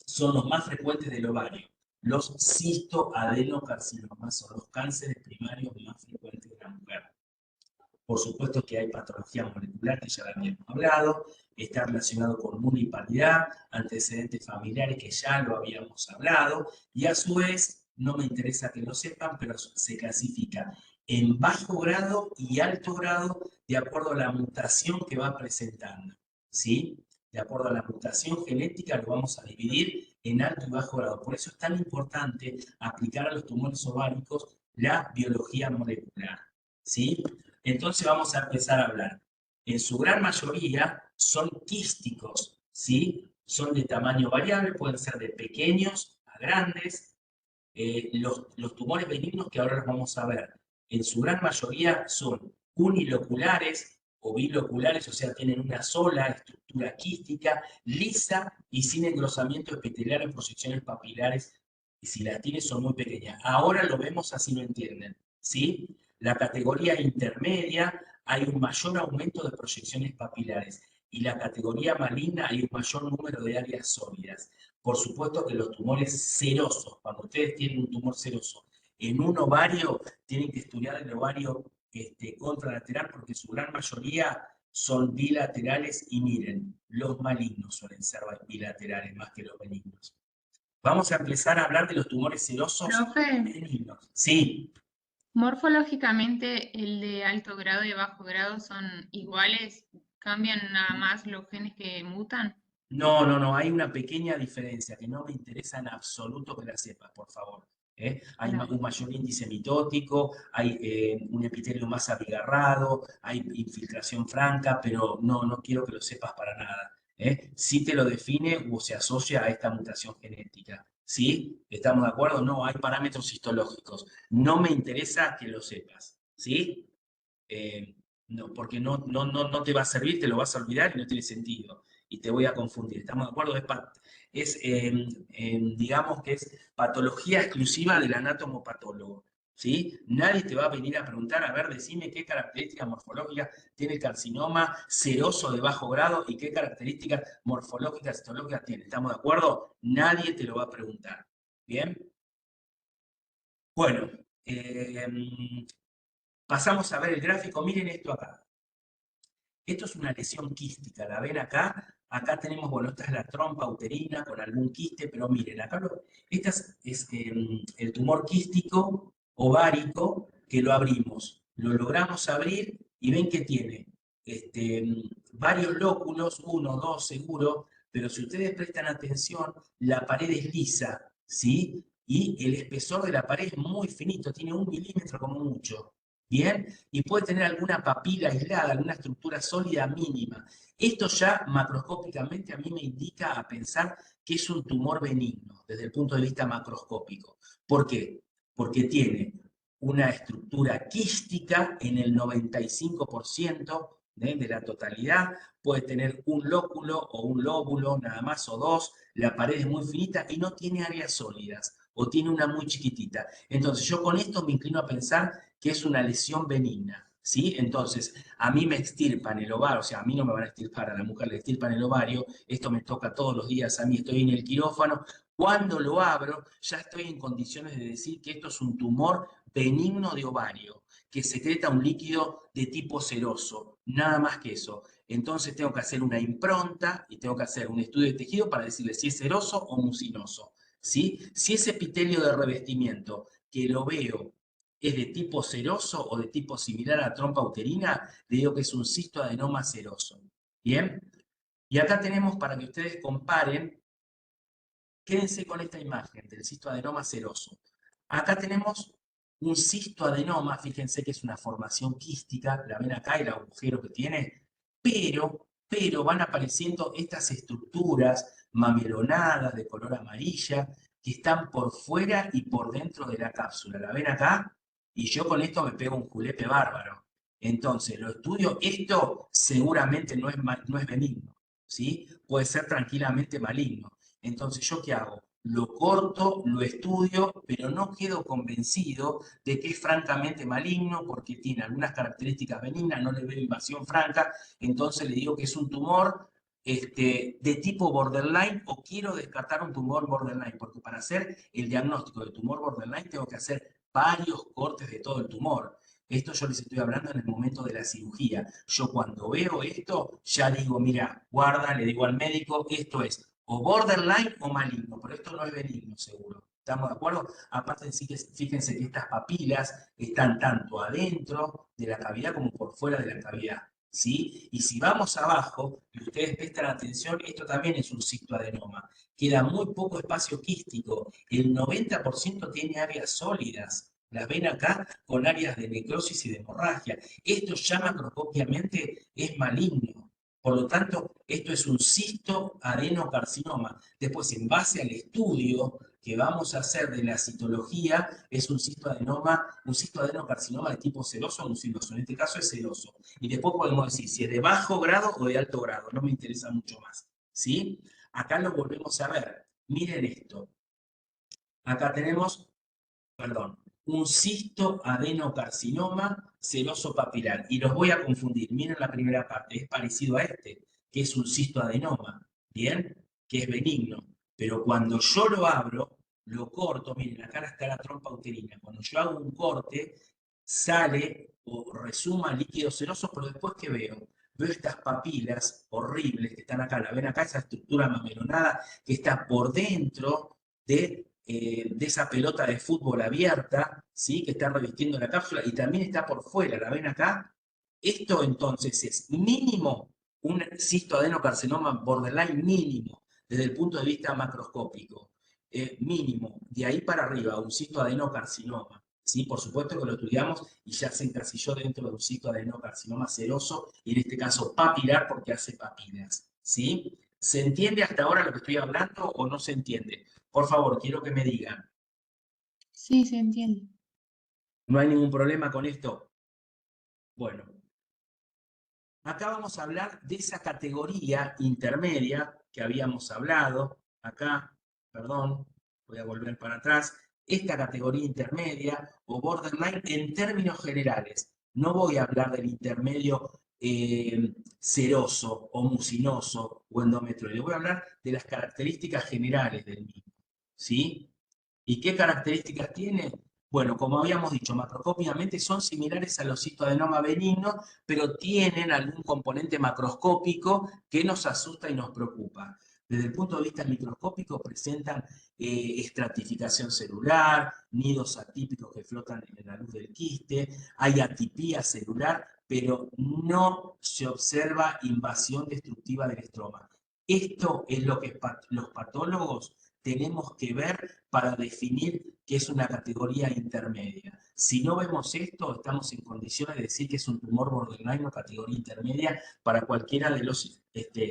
Son los más frecuentes del ovario. Los cistoadenocarcinomas son los cánceres primarios más frecuentes de la mujer. Por supuesto que hay patología molecular, que ya la habíamos hablado, está relacionado con uniparidad, antecedentes familiares, que ya lo habíamos hablado, y a su vez, no me interesa que lo sepan, pero se clasifica en bajo grado y alto grado de acuerdo a la mutación que va presentando, ¿sí? De acuerdo a la mutación genética lo vamos a dividir en alto y bajo grado. Por eso es tan importante aplicar a los tumores ováricos la biología molecular, ¿sí? Entonces vamos a empezar a hablar. En su gran mayoría son quísticos, ¿sí? Son de tamaño variable, pueden ser de pequeños a grandes. Los tumores benignos que ahora los vamos a ver, en su gran mayoría son uniloculares o biloculares, o sea, tienen una sola estructura quística, lisa y sin engrosamiento epitelial en proyecciones papilares, y si las tiene son muy pequeñas. Ahora lo vemos así, lo entienden, ¿sí? La categoría intermedia hay un mayor aumento de proyecciones papilares y la categoría maligna hay un mayor número de áreas sólidas. Por supuesto que los tumores serosos, cuando ustedes tienen un tumor seroso en un ovario, tienen que estudiar el ovario contralateral porque su gran mayoría son bilaterales y miren, los malignos suelen ser bilaterales más que los benignos. Vamos a empezar a hablar de los tumores serosos Profe, benignos. Sí. morfológicamente el de alto grado y bajo grado son iguales, cambian nada más los genes que mutan. No, hay una pequeña diferencia que no me interesa en absoluto que la sepas, por favor. Hay Dale. un mayor índice mitótico, hay un epitelio más abigarrado, hay infiltración franca, pero no quiero que lo sepas para nada. Sí te lo define o se asocia a esta mutación genética. ¿Sí? ¿Estamos de acuerdo? No, hay parámetros histológicos. No me interesa que lo sepas. ¿Sí? No, porque no te va a servir, te lo vas a olvidar y no tiene sentido. Y te voy a confundir. ¿Estamos de acuerdo? Digamos que es patología exclusiva del anatomopatólogo. ¿Sí? Nadie te va a venir a preguntar, a ver, decime qué características morfológicas tiene el carcinoma seroso de bajo grado y qué características morfológicas, histológicas tiene. ¿Estamos de acuerdo? Nadie te lo va a preguntar. ¿Bien? Bueno, pasamos a ver el gráfico. Miren esto acá. Esto es una lesión quística, ¿la ven acá? Acá tenemos, bueno, esta es la trompa uterina con algún quiste, pero miren, acá este es el tumor quístico ovárico que lo abrimos. Lo logramos abrir y ven que tiene varios lóculos, uno, dos seguro, pero si ustedes prestan atención, la pared es lisa, ¿sí? Y el espesor de la pared es muy finito, tiene 1 milímetro como mucho. ¿Bien? Y puede tener alguna papila aislada, alguna estructura sólida mínima. Esto ya macroscópicamente a mí me indica a pensar que es un tumor benigno desde el punto de vista macroscópico. ¿Por qué? Porque tiene una estructura quística en el 95% de la totalidad, puede tener un lóculo o un lóbulo nada más o dos, la pared es muy finita y no tiene áreas sólidas o tiene una muy chiquitita. Entonces yo con esto me inclino a pensar que es una lesión benigna, ¿sí? Entonces, a mí me extirpan el ovario, o sea, a mí no me van a extirpar, a la mujer le extirpan el ovario, esto me toca todos los días, a mí estoy en el quirófano, cuando lo abro, ya estoy en condiciones de decir que esto es un tumor benigno de ovario, que secreta un líquido de tipo seroso, nada más que eso. Entonces tengo que hacer una impronta y tengo que hacer un estudio de tejido para decirle si es seroso o mucinoso, ¿sí? Si ese epitelio de revestimiento que lo veo es de tipo seroso o de tipo similar a la trompa uterina, le digo que es un cistoadenoma seroso. ¿Bien? Y acá tenemos para que ustedes comparen, quédense con esta imagen del cistoadenoma seroso. Acá tenemos un cistoadenoma, fíjense que es una formación quística, la ven acá el agujero que tiene, pero van apareciendo estas estructuras mamelonadas de color amarilla que están por fuera y por dentro de la cápsula. ¿La ven acá? Y yo con esto me pego un julepe bárbaro. Entonces, lo estudio, esto seguramente no es benigno, ¿sí? Puede ser tranquilamente maligno. Entonces, ¿yo qué hago? Lo corto, lo estudio, pero no quedo convencido de que es francamente maligno porque tiene algunas características benignas, no le veo invasión franca, entonces le digo que es un tumor de tipo borderline o quiero descartar un tumor borderline, porque para hacer el diagnóstico de tumor borderline tengo que hacer varios cortes de todo el tumor. Esto yo les estoy hablando en el momento de la cirugía. Yo cuando veo esto, ya digo, mira, guarda, le digo al médico, esto es o borderline o maligno, pero esto no es benigno seguro. ¿Estamos de acuerdo? Aparte, fíjense que estas papilas están tanto adentro de la cavidad como por fuera de la cavidad. ¿Sí? Y si vamos abajo, y ustedes prestan atención, esto también es un cistoadenoma. Queda muy poco espacio quístico. El 90% tiene áreas sólidas. Las ven acá con áreas de necrosis y de hemorragia. Esto ya macroscópicamente es maligno. Por lo tanto, esto es un cistoadenocarcinoma. Después, en base al estudio que vamos a hacer de la citología, es un cistoadenocarcinoma de tipo seroso o mucinoso. En este caso es seroso. Y después podemos decir si es de bajo grado o de alto grado. No me interesa mucho más. ¿Sí? Acá lo volvemos a ver. Miren esto. Acá tenemos, perdón, un cistoadenocarcinoma seroso papilar. Y los voy a confundir. Miren la primera parte, es parecido a este, que es un cistoadenoma, ¿bien? Que es benigno. Pero cuando yo lo abro, lo corto, miren, acá está la trompa uterina. Cuando yo hago un corte, sale o resuma líquido seroso, pero después ¿qué veo? Veo estas papilas horribles que están acá. La ven acá, esa estructura mamelonada que está por dentro de esa pelota de fútbol abierta, ¿sí? Que está revistiendo la cápsula y también está por fuera, ¿la ven acá? Esto entonces es mínimo un cistoadenocarcinoma borderline mínimo desde el punto de vista macroscópico. Mínimo, de ahí para arriba, un cistoadenocarcinoma. ¿Sí? Por supuesto que lo estudiamos y ya se encasilló dentro de un cistoadenocarcinoma seroso y en este caso papilar porque hace papilas. ¿Sí? ¿Se entiende hasta ahora lo que estoy hablando o no se entiende? Por favor, quiero que me digan. Sí, se entiende. ¿No hay ningún problema con esto? Bueno, Acá vamos a hablar de esa categoría intermedia que habíamos hablado. Acá, perdón, voy a volver para atrás. Esta categoría intermedia o borderline en términos generales. No voy a hablar del intermedio seroso o mucinoso o endometrioide. Voy a hablar de las características generales del mismo. ¿Sí? ¿Y qué características tiene? Bueno, como habíamos dicho, macroscópicamente son similares a los cistoadenoma benignos, pero tienen algún componente macroscópico que nos asusta y nos preocupa. Desde el punto de vista microscópico presentan estratificación celular, nidos atípicos que flotan en la luz del quiste, hay atipía celular, pero no se observa invasión destructiva del estroma. Esto es lo que los patólogos tenemos que ver para definir que es una categoría intermedia. Si no vemos esto, estamos en condiciones de decir que es un tumor borderline o categoría intermedia para cualquiera de los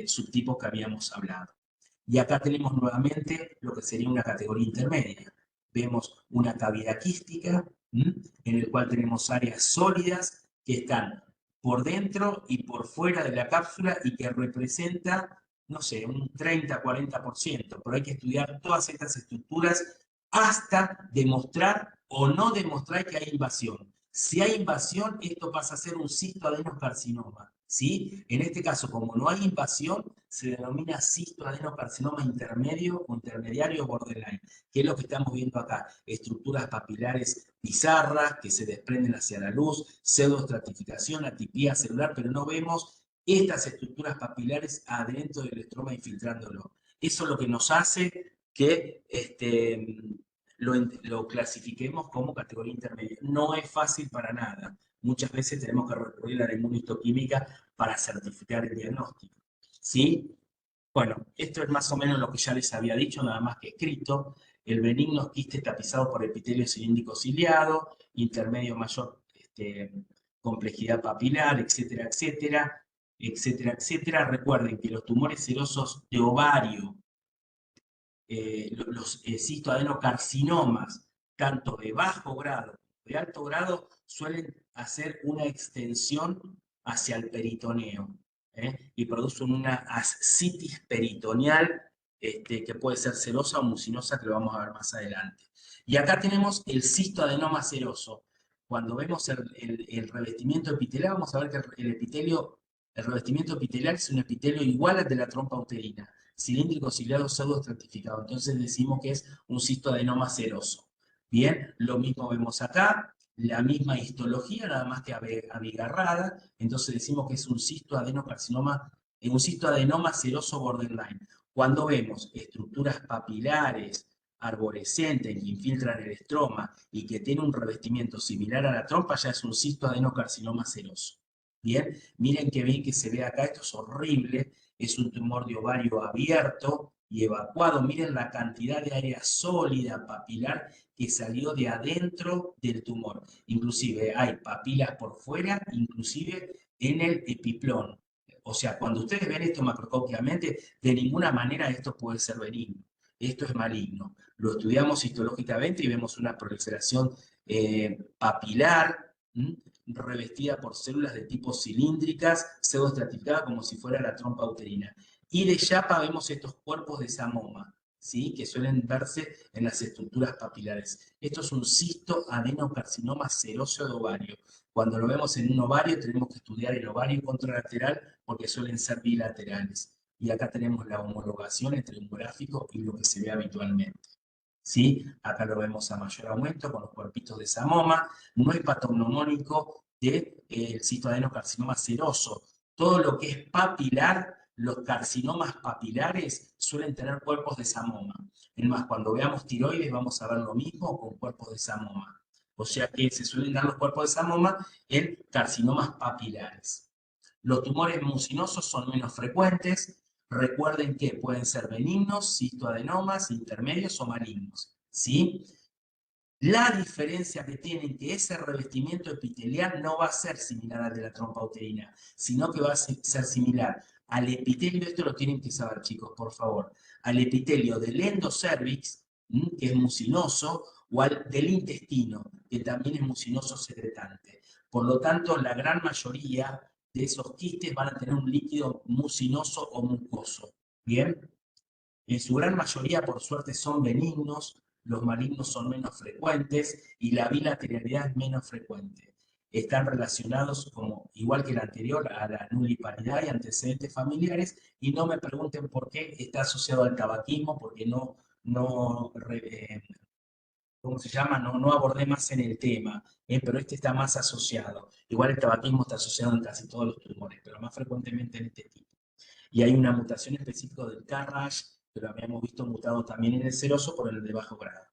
subtipos que habíamos hablado. Y acá tenemos nuevamente lo que sería una categoría intermedia. Vemos una cavidad quística, en el cual tenemos áreas sólidas que están por dentro y por fuera de la cápsula y que representa, no sé, un 30-40%, pero hay que estudiar todas estas estructuras hasta demostrar o no demostrar que hay invasión. Si hay invasión, esto pasa a ser un cistoadenocarcinoma, ¿sí? En este caso, como no hay invasión, se denomina cistoadenocarcinoma intermedio o intermediario borderline, que es lo que estamos viendo acá. Estructuras papilares bizarras que se desprenden hacia la luz, pseudoestratificación, atipía celular, pero no vemos estas estructuras papilares adentro del estroma infiltrándolo. Eso es lo que nos hace que lo clasifiquemos como categoría intermedia. No es fácil para nada. Muchas veces tenemos que recurrir a la inmunistoquímica para certificar el diagnóstico. ¿Sí? Bueno, esto es más o menos lo que ya les había dicho, nada más que escrito. El benigno quiste tapizado por epitelio cilíndrico ciliado, intermedio mayor complejidad papilar, etcétera, etcétera, etcétera, etcétera. Recuerden que los tumores serosos de ovario, los cistoadenocarcinomas, tanto de bajo grado como de alto grado, suelen hacer una extensión hacia el peritoneo y producen una ascitis peritoneal que puede ser serosa o mucinosa, que lo vamos a ver más adelante. Y acá tenemos el cistoadenoma seroso. Cuando vemos el revestimiento epitelial, vamos a ver que el revestimiento epitelial es un epitelio igual al de la trompa uterina, cilíndrico ciliado pseudoestratificado. Entonces decimos que es un cistoadenoma seroso. Bien, lo mismo vemos acá, la misma histología, nada más que abigarrada. Entonces decimos que es un cistoadenocarcinoma, un cistoadenoma seroso borderline. Cuando vemos estructuras papilares, arborescentes, que infiltran el estroma y que tiene un revestimiento similar a la trompa, ya es un cistoadenocarcinoma seroso. Bien, miren qué bien que se ve acá, esto es horrible, es un tumor de ovario abierto y evacuado. Miren la cantidad de área sólida papilar que salió de adentro del tumor. Inclusive hay papilas por fuera, inclusive en el epiplón. O sea, cuando ustedes ven esto macroscópicamente, de ninguna manera esto puede ser benigno. Esto es maligno. Lo estudiamos histológicamente y vemos una proliferación papilar, revestida por células de tipo cilíndricas, pseudoestratificada como si fuera la trompa uterina. Y de chapa vemos estos cuerpos de samoma, ¿sí? Que suelen verse en las estructuras papilares. Esto es un cistoadenocarcinoma seroso de ovario. Cuando lo vemos en un ovario, tenemos que estudiar el ovario contralateral porque suelen ser bilaterales. Y acá tenemos la homologación entre un gráfico y lo que se ve habitualmente. ¿Sí? Acá lo vemos a mayor aumento con los cuerpitos de samoma. No es patognomónico del cistoadenocarcinoma seroso. Todo lo que es papilar, los carcinomas papilares suelen tener cuerpos de samoma. Es más, cuando veamos tiroides vamos a ver lo mismo con cuerpos de samoma. O sea que se suelen dar los cuerpos de samoma en carcinomas papilares. Los tumores mucinosos son menos frecuentes. Recuerden que pueden ser benignos, cistoadenomas, intermedios o malignos. ¿Sí? La diferencia que tienen que ese revestimiento epitelial no va a ser similar al de la trompa uterina, sino que va a ser similar al epitelio, esto lo tienen que saber chicos, por favor, al epitelio del endocervix, que es mucinoso, o al del intestino, que también es mucinoso secretante. Por lo tanto, la gran mayoría de esos quistes van a tener un líquido mucinoso o mucoso. ¿Bien? En su gran mayoría, por suerte, son benignos, los malignos son menos frecuentes y la bilateralidad es menos frecuente. Están relacionados, como, igual que el anterior, a la nuliparidad y antecedentes familiares, y no me pregunten por qué está asociado al tabaquismo, porque ¿cómo se llama? No abordé más en el tema, pero este está más asociado. Igual el tabaquismo está asociado en casi todos los tumores, pero más frecuentemente en este tipo. Y hay una mutación específica del KRAS, pero habíamos visto mutado también en el seroso por el de bajo grado.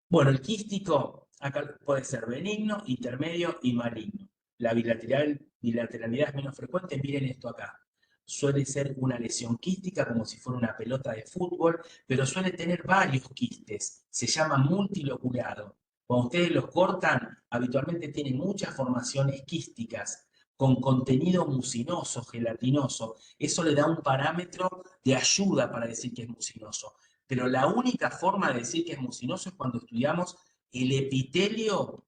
Bueno, el quístico acá puede ser benigno, intermedio y maligno. La bilateralidad es menos frecuente, miren esto acá. Suele ser una lesión quística como si fuera una pelota de fútbol, pero suele tener varios quistes. Se llama multiloculado. Cuando ustedes los cortan, habitualmente tienen muchas formaciones quísticas con contenido mucinoso, gelatinoso. Eso le da un parámetro de ayuda para decir que es mucinoso. Pero la única forma de decir que es mucinoso es cuando estudiamos el epitelio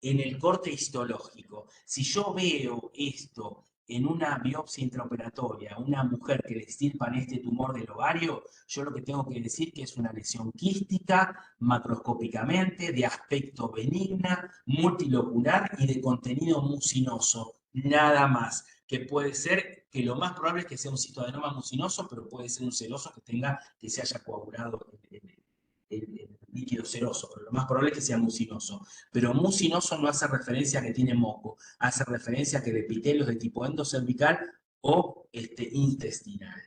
en el corte histológico. Si yo veo esto en una biopsia intraoperatoria, una mujer que le extirpan este tumor del ovario, yo lo que tengo que decir que es una lesión quística, macroscópicamente, de aspecto benigna, multilocular y de contenido mucinoso. Nada más. Que puede ser, que lo más probable es que sea un citoadenoma mucinoso, pero puede ser un seroso que se haya coagulado el líquido seroso, pero lo más probable es que sea mucinoso. Pero mucinoso no hace referencia a que tiene moco, hace referencia a que el epitelio es de tipo endocervical o intestinal.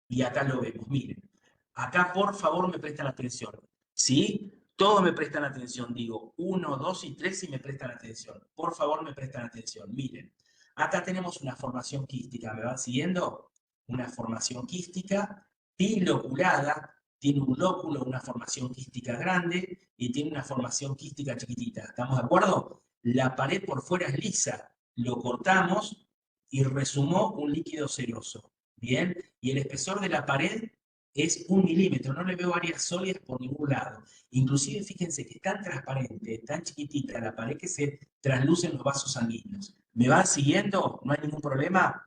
Y acá lo vemos, miren. Acá por favor me prestan atención, ¿sí? Todos me prestan atención, digo 1, 2 y 3 y me prestan atención. Por favor me prestan atención, miren. Acá tenemos una formación quística, ¿me van siguiendo? Una formación quística biloculada, tiene un lóculo, una formación quística grande y tiene una formación quística chiquitita. ¿Estamos de acuerdo? La pared por fuera es lisa, lo cortamos y resumó un líquido seroso. Bien, y el espesor de la pared es 1 milímetro, no le veo áreas sólidas por ningún lado. Inclusive fíjense que es tan transparente, tan chiquitita la pared que se traslucen los vasos sanguíneos. ¿Me va siguiendo? ¿No hay ningún problema?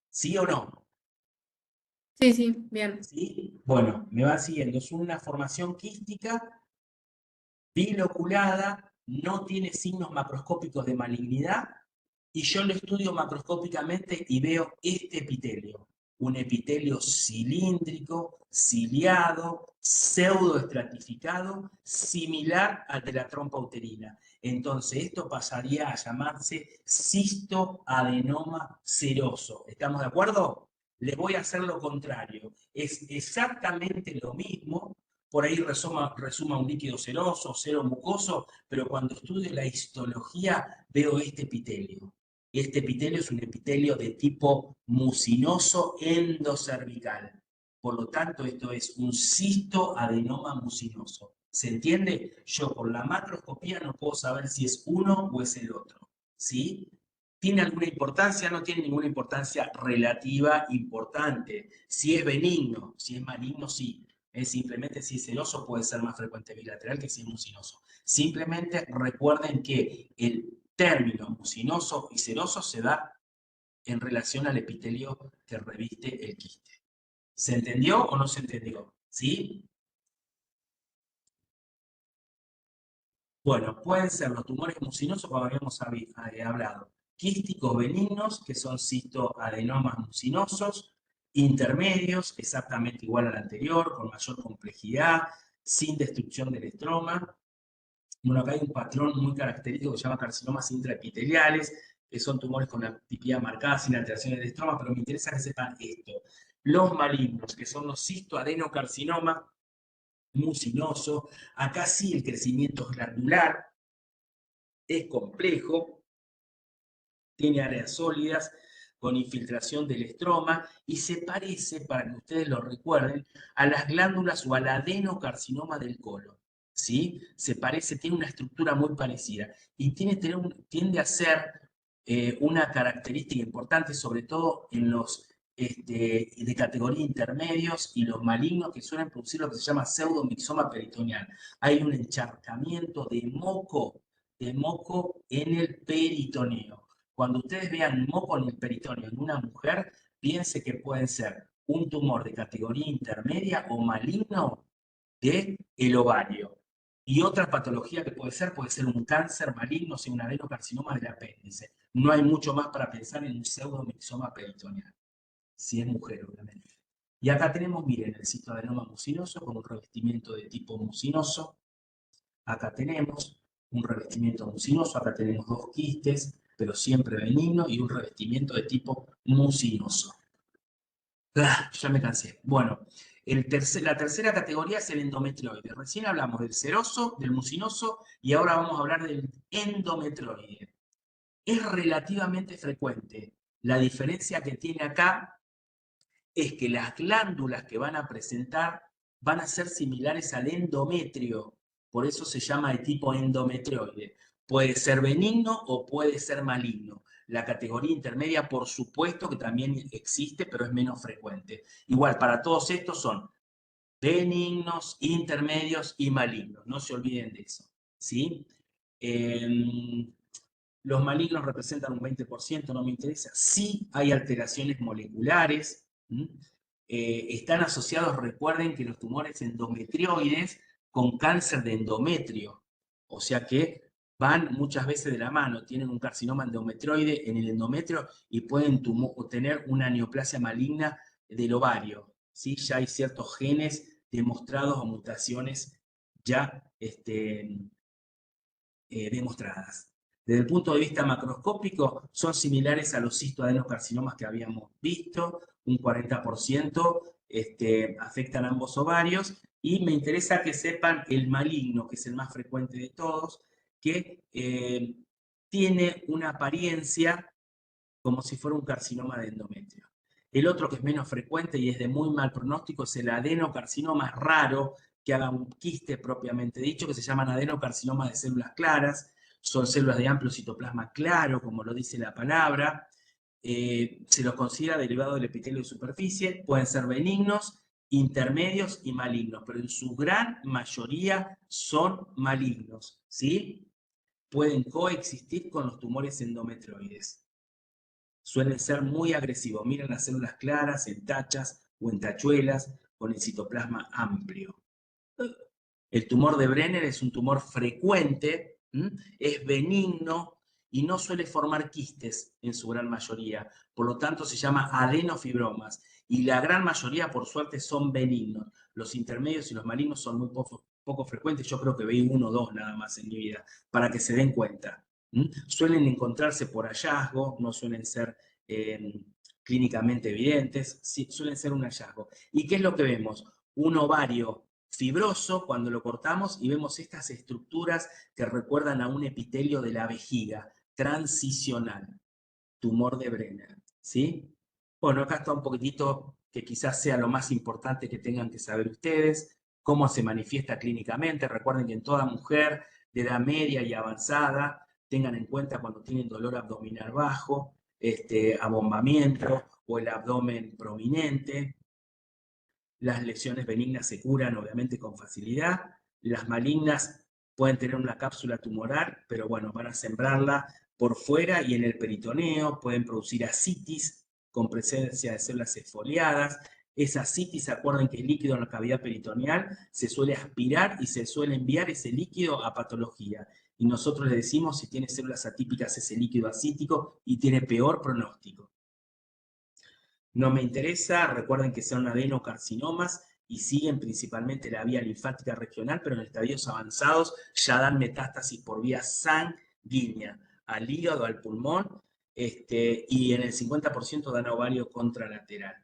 ¿Sí o no? Sí, sí, bien. ¿Sí? Bueno, me va siguiendo. Es una formación quística biloculada, no tiene signos macroscópicos de malignidad, y yo lo estudio macroscópicamente y veo este epitelio. Un epitelio cilíndrico, ciliado, pseudoestratificado, similar al de la trompa uterina. Entonces, esto pasaría a llamarse cistoadenoma seroso. ¿Estamos de acuerdo? Les voy a hacer lo contrario. Es exactamente lo mismo. Por ahí resuma un líquido seroso, cero mucoso, pero cuando estudio la histología veo este epitelio. Este epitelio es un epitelio de tipo mucinoso endocervical. Por lo tanto, esto es un cistoadenoma mucinoso. ¿Se entiende? Yo por la macroscopía no puedo saber si es uno o es el otro. ¿Sí? ¿Tiene alguna importancia? No tiene ninguna importancia relativa importante. Si es benigno, si es maligno, sí. Simplemente si es seroso puede ser más frecuente bilateral que si es mucinoso. Simplemente recuerden que el término mucinoso y seroso se da en relación al epitelio que reviste el quiste. ¿Se entendió o no se entendió? ¿Sí? Bueno, pueden ser los tumores mucinosos, como habíamos hablado, quísticos benignos, que son cistoadenomas mucinosos, intermedios, exactamente igual al anterior, con mayor complejidad, sin destrucción del estroma. Bueno, acá hay un patrón muy característico que se llama carcinomas intraepiteliales, que son tumores con la tipía marcada sin alteraciones de estroma, pero me interesa que sepan esto. Los malignos, que son los cistoadenocarcinomas mucinosos, acá sí el crecimiento es glandular, es complejo, tiene áreas sólidas con infiltración del estroma y se parece, para que ustedes lo recuerden, a las glándulas o al adenocarcinoma del colon. ¿Sí? Se parece, tiene una estructura muy parecida y tiende a ser una característica importante, sobre todo en los de categoría intermedios y los malignos que suelen producir lo que se llama pseudomixoma peritoneal. Hay un encharcamiento de moco de moco en el peritoneo. Cuando ustedes vean moco en el peritoneo en una mujer, piense que pueden ser un tumor de categoría intermedia o maligno del ovario. Y otra patología que puede ser un cáncer maligno, o sea, un adenocarcinoma del apéndice. No hay mucho más para pensar en un pseudomixoma peritoneal. Si es mujer, obviamente. Y acá tenemos, miren, el citoadenoma mucinoso con un revestimiento de tipo mucinoso. Acá tenemos un revestimiento mucinoso, acá tenemos 2 quistes, pero siempre benigno, y un revestimiento de tipo mucinoso. Ya me cansé. Bueno, la tercera categoría es el endometrioide. Recién hablamos del seroso, del mucinoso, y ahora vamos a hablar del endometrioide. Es relativamente frecuente. La diferencia que tiene acá es que las glándulas que van a presentar van a ser similares al endometrio. Por eso se llama de tipo endometrioide. Puede ser benigno o puede ser maligno. La categoría intermedia, por supuesto que también existe, pero es menos frecuente. Igual, para todos estos son benignos, intermedios y malignos. No se olviden de eso. ¿Sí? Los malignos representan un 20%, no me interesa. Sí hay alteraciones moleculares. Están asociados, recuerden que los tumores endometrioides con cáncer de endometrio. O sea que van muchas veces de la mano, tienen un carcinoma endometrioide en el endometrio y pueden tener una neoplasia maligna del ovario. ¿Sí? Ya hay ciertos genes demostrados o mutaciones ya demostradas. Desde el punto de vista macroscópico, son similares a los cistoadenocarcinomas que habíamos visto, un 40% afectan a ambos ovarios, y me interesa que sepan el maligno, que es el más frecuente de todos, que tiene una apariencia como si fuera un carcinoma de endometrio. El otro que es menos frecuente y es de muy mal pronóstico es el adenocarcinoma raro, que haga un quiste propiamente dicho, que se llaman adenocarcinoma de células claras. Son células de amplio citoplasma claro, como lo dice la palabra. Se los considera derivados del epitelio de superficie. Pueden ser benignos, intermedios y malignos, pero en su gran mayoría son malignos, ¿sí? Pueden coexistir con los tumores endometrioides. Suelen ser muy agresivos. Miren las células claras, en tachas o en tachuelas, con el citoplasma amplio. El tumor de Brenner es un tumor frecuente, es benigno y no suele formar quistes en su gran mayoría. Por lo tanto, se llama adenofibromas. Y la gran mayoría, por suerte, son benignos. Los intermedios y los malignos son muy poco frecuentes. Yo creo que veí 1 o 2 nada más en mi vida, para que se den cuenta. Suelen encontrarse por hallazgo, no suelen ser clínicamente evidentes, sí, suelen ser un hallazgo. ¿Y qué es lo que vemos? Un ovario fibroso cuando lo cortamos y vemos estas estructuras que recuerdan a un epitelio de la vejiga, transicional, tumor de Brenner, ¿sí? Bueno, acá está un poquitito que quizás sea lo más importante que tengan que saber ustedes, cómo se manifiesta clínicamente. Recuerden que en toda mujer de edad media y avanzada, tengan en cuenta cuando tienen dolor abdominal bajo, abombamiento o el abdomen prominente. Las lesiones benignas se curan obviamente con facilidad. Las malignas pueden tener una cápsula tumoral, pero bueno, van a sembrarla por fuera y en el peritoneo. Pueden producir ascitis con presencia de células exfoliadas. Esa ascitis, acuerden que el líquido en la cavidad peritoneal se suele aspirar y se suele enviar ese líquido a patología. Y nosotros le decimos si tiene células atípicas ese líquido ascítico y tiene peor pronóstico. No me interesa, recuerden que son adenocarcinomas y siguen principalmente la vía linfática regional, pero en estadios avanzados ya dan metástasis por vía sanguínea, al hígado, al pulmón, y en el 50% dan ovario contralateral.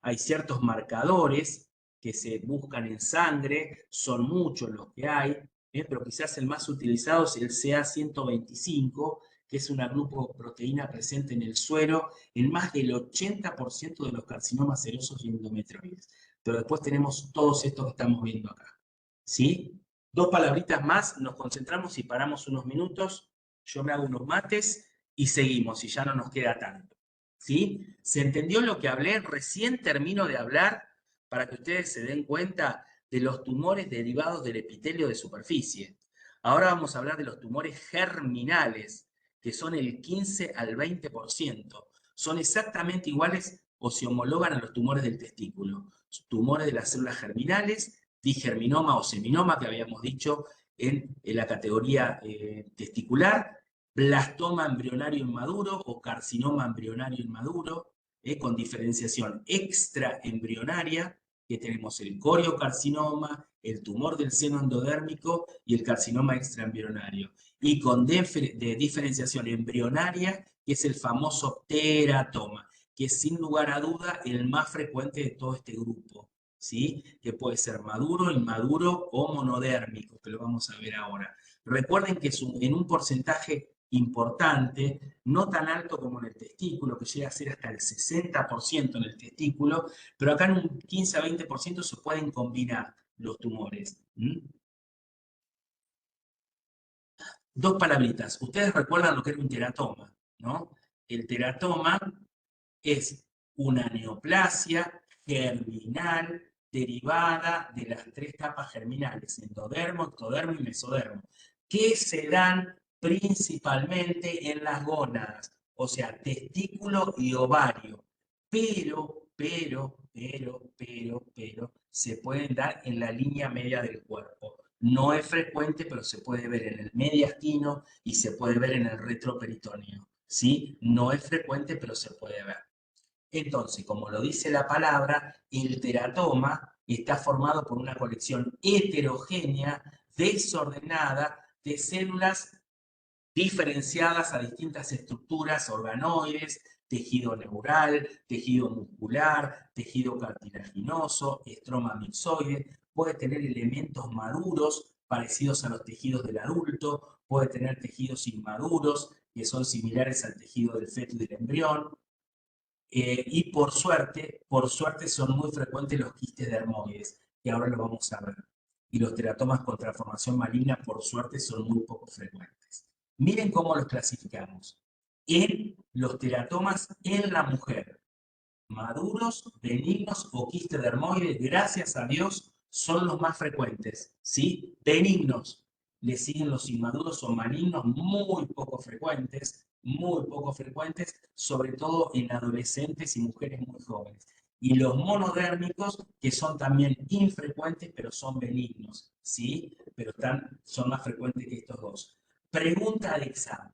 Hay ciertos marcadores que se buscan en sangre, son muchos los que hay, pero quizás el más utilizado es el CA125, que es una glucoproteína presente en el suero en más del 80% de los carcinomas serosos y endometrioides. Pero después tenemos todos estos que estamos viendo acá. ¿Sí? 2 palabritas más, nos concentramos y paramos unos minutos. Yo me hago unos mates y seguimos, y ya no nos queda tanto. ¿Sí? ¿Se entendió lo que hablé? Recién termino de hablar para que ustedes se den cuenta de los tumores derivados del epitelio de superficie. Ahora vamos a hablar de los tumores germinales, que son el 15 al 20%. Son exactamente iguales o se homologan a los tumores del testículo. Tumores de las células germinales, digerminoma o seminoma, que habíamos dicho en la categoría testicular, blastoma embrionario inmaduro o carcinoma embrionario inmaduro, con diferenciación extraembrionaria, que tenemos el coriocarcinoma, el tumor del seno endodérmico y el carcinoma extraembrionario. Y con diferenciación embrionaria, que es el famoso teratoma, que es sin lugar a duda el más frecuente de todo este grupo, ¿sí? Que puede ser maduro, inmaduro o monodérmico, que lo vamos a ver ahora. Recuerden que es en un porcentaje importante, no tan alto como en el testículo, que llega a ser hasta el 60% en el testículo, pero acá en un 15 a 20% se pueden combinar los tumores. Dos palabritas. Ustedes recuerdan lo que era un teratoma, ¿no? El teratoma es una neoplasia germinal derivada de las tres capas germinales, endodermo, ectodermo y mesodermo, que se dan principalmente en las gónadas, o sea, testículo y ovario, pero, se pueden dar en la línea media del cuerpo. No es frecuente, pero se puede ver en el mediastino y se puede ver en el retroperitoneo. ¿Sí? No es frecuente, pero se puede ver. Entonces, como lo dice la palabra, el teratoma está formado por una colección heterogénea, desordenada, de células diferenciadas a distintas estructuras organoides, tejido neural, tejido muscular, tejido cartilaginoso, estroma mixoide, puede tener elementos maduros parecidos a los tejidos del adulto, puede tener tejidos inmaduros que son similares al tejido del feto y del embrión, y por suerte son muy frecuentes los quistes dermoides, que ahora lo vamos a ver. Y los teratomas con transformación maligna, por suerte, son muy poco frecuentes. Miren cómo los clasificamos. En los teratomas en la mujer, maduros, benignos o quiste dermoide, gracias a Dios, son los más frecuentes, ¿sí? Benignos. Le siguen los inmaduros o malignos, muy poco frecuentes, sobre todo en adolescentes y mujeres muy jóvenes. Y los monodérmicos, que son también infrecuentes, pero son benignos, ¿sí? Pero son más frecuentes que estos dos. Pregunta de examen.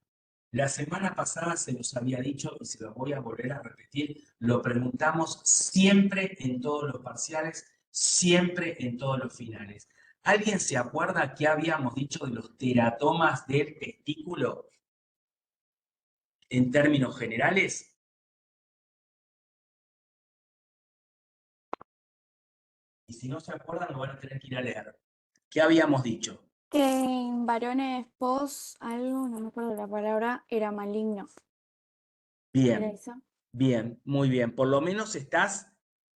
La semana pasada se los había dicho y se lo voy a volver a repetir, lo preguntamos siempre en todos los parciales, siempre en todos los finales. ¿Alguien se acuerda qué habíamos dicho de los teratomas del testículo en términos generales? Y si no se acuerdan, lo van a tener que ir a leer. ¿Qué habíamos dicho? Que en varones algo, no me acuerdo la palabra, era maligno. ¿Era Bien, eso? bien, muy bien. Por lo menos estás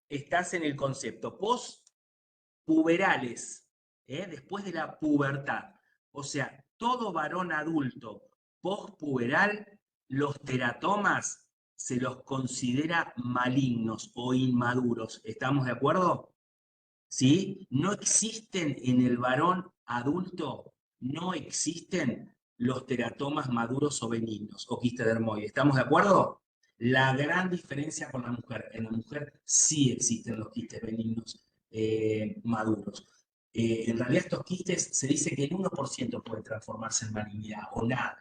en el concepto. Postpuberales, después de la pubertad. O sea, todo varón adulto postpuberal, los teratomas se los considera malignos o inmaduros. ¿Estamos de acuerdo? ¿Sí? No existen en el varón adulto, no existen los teratomas maduros o benignos o quistodermoides. ¿Estamos de acuerdo? La gran diferencia con la mujer, en la mujer sí existen los quistes benignos maduros. En realidad estos quistes se dice que el 1% puede transformarse en malignidad o nada,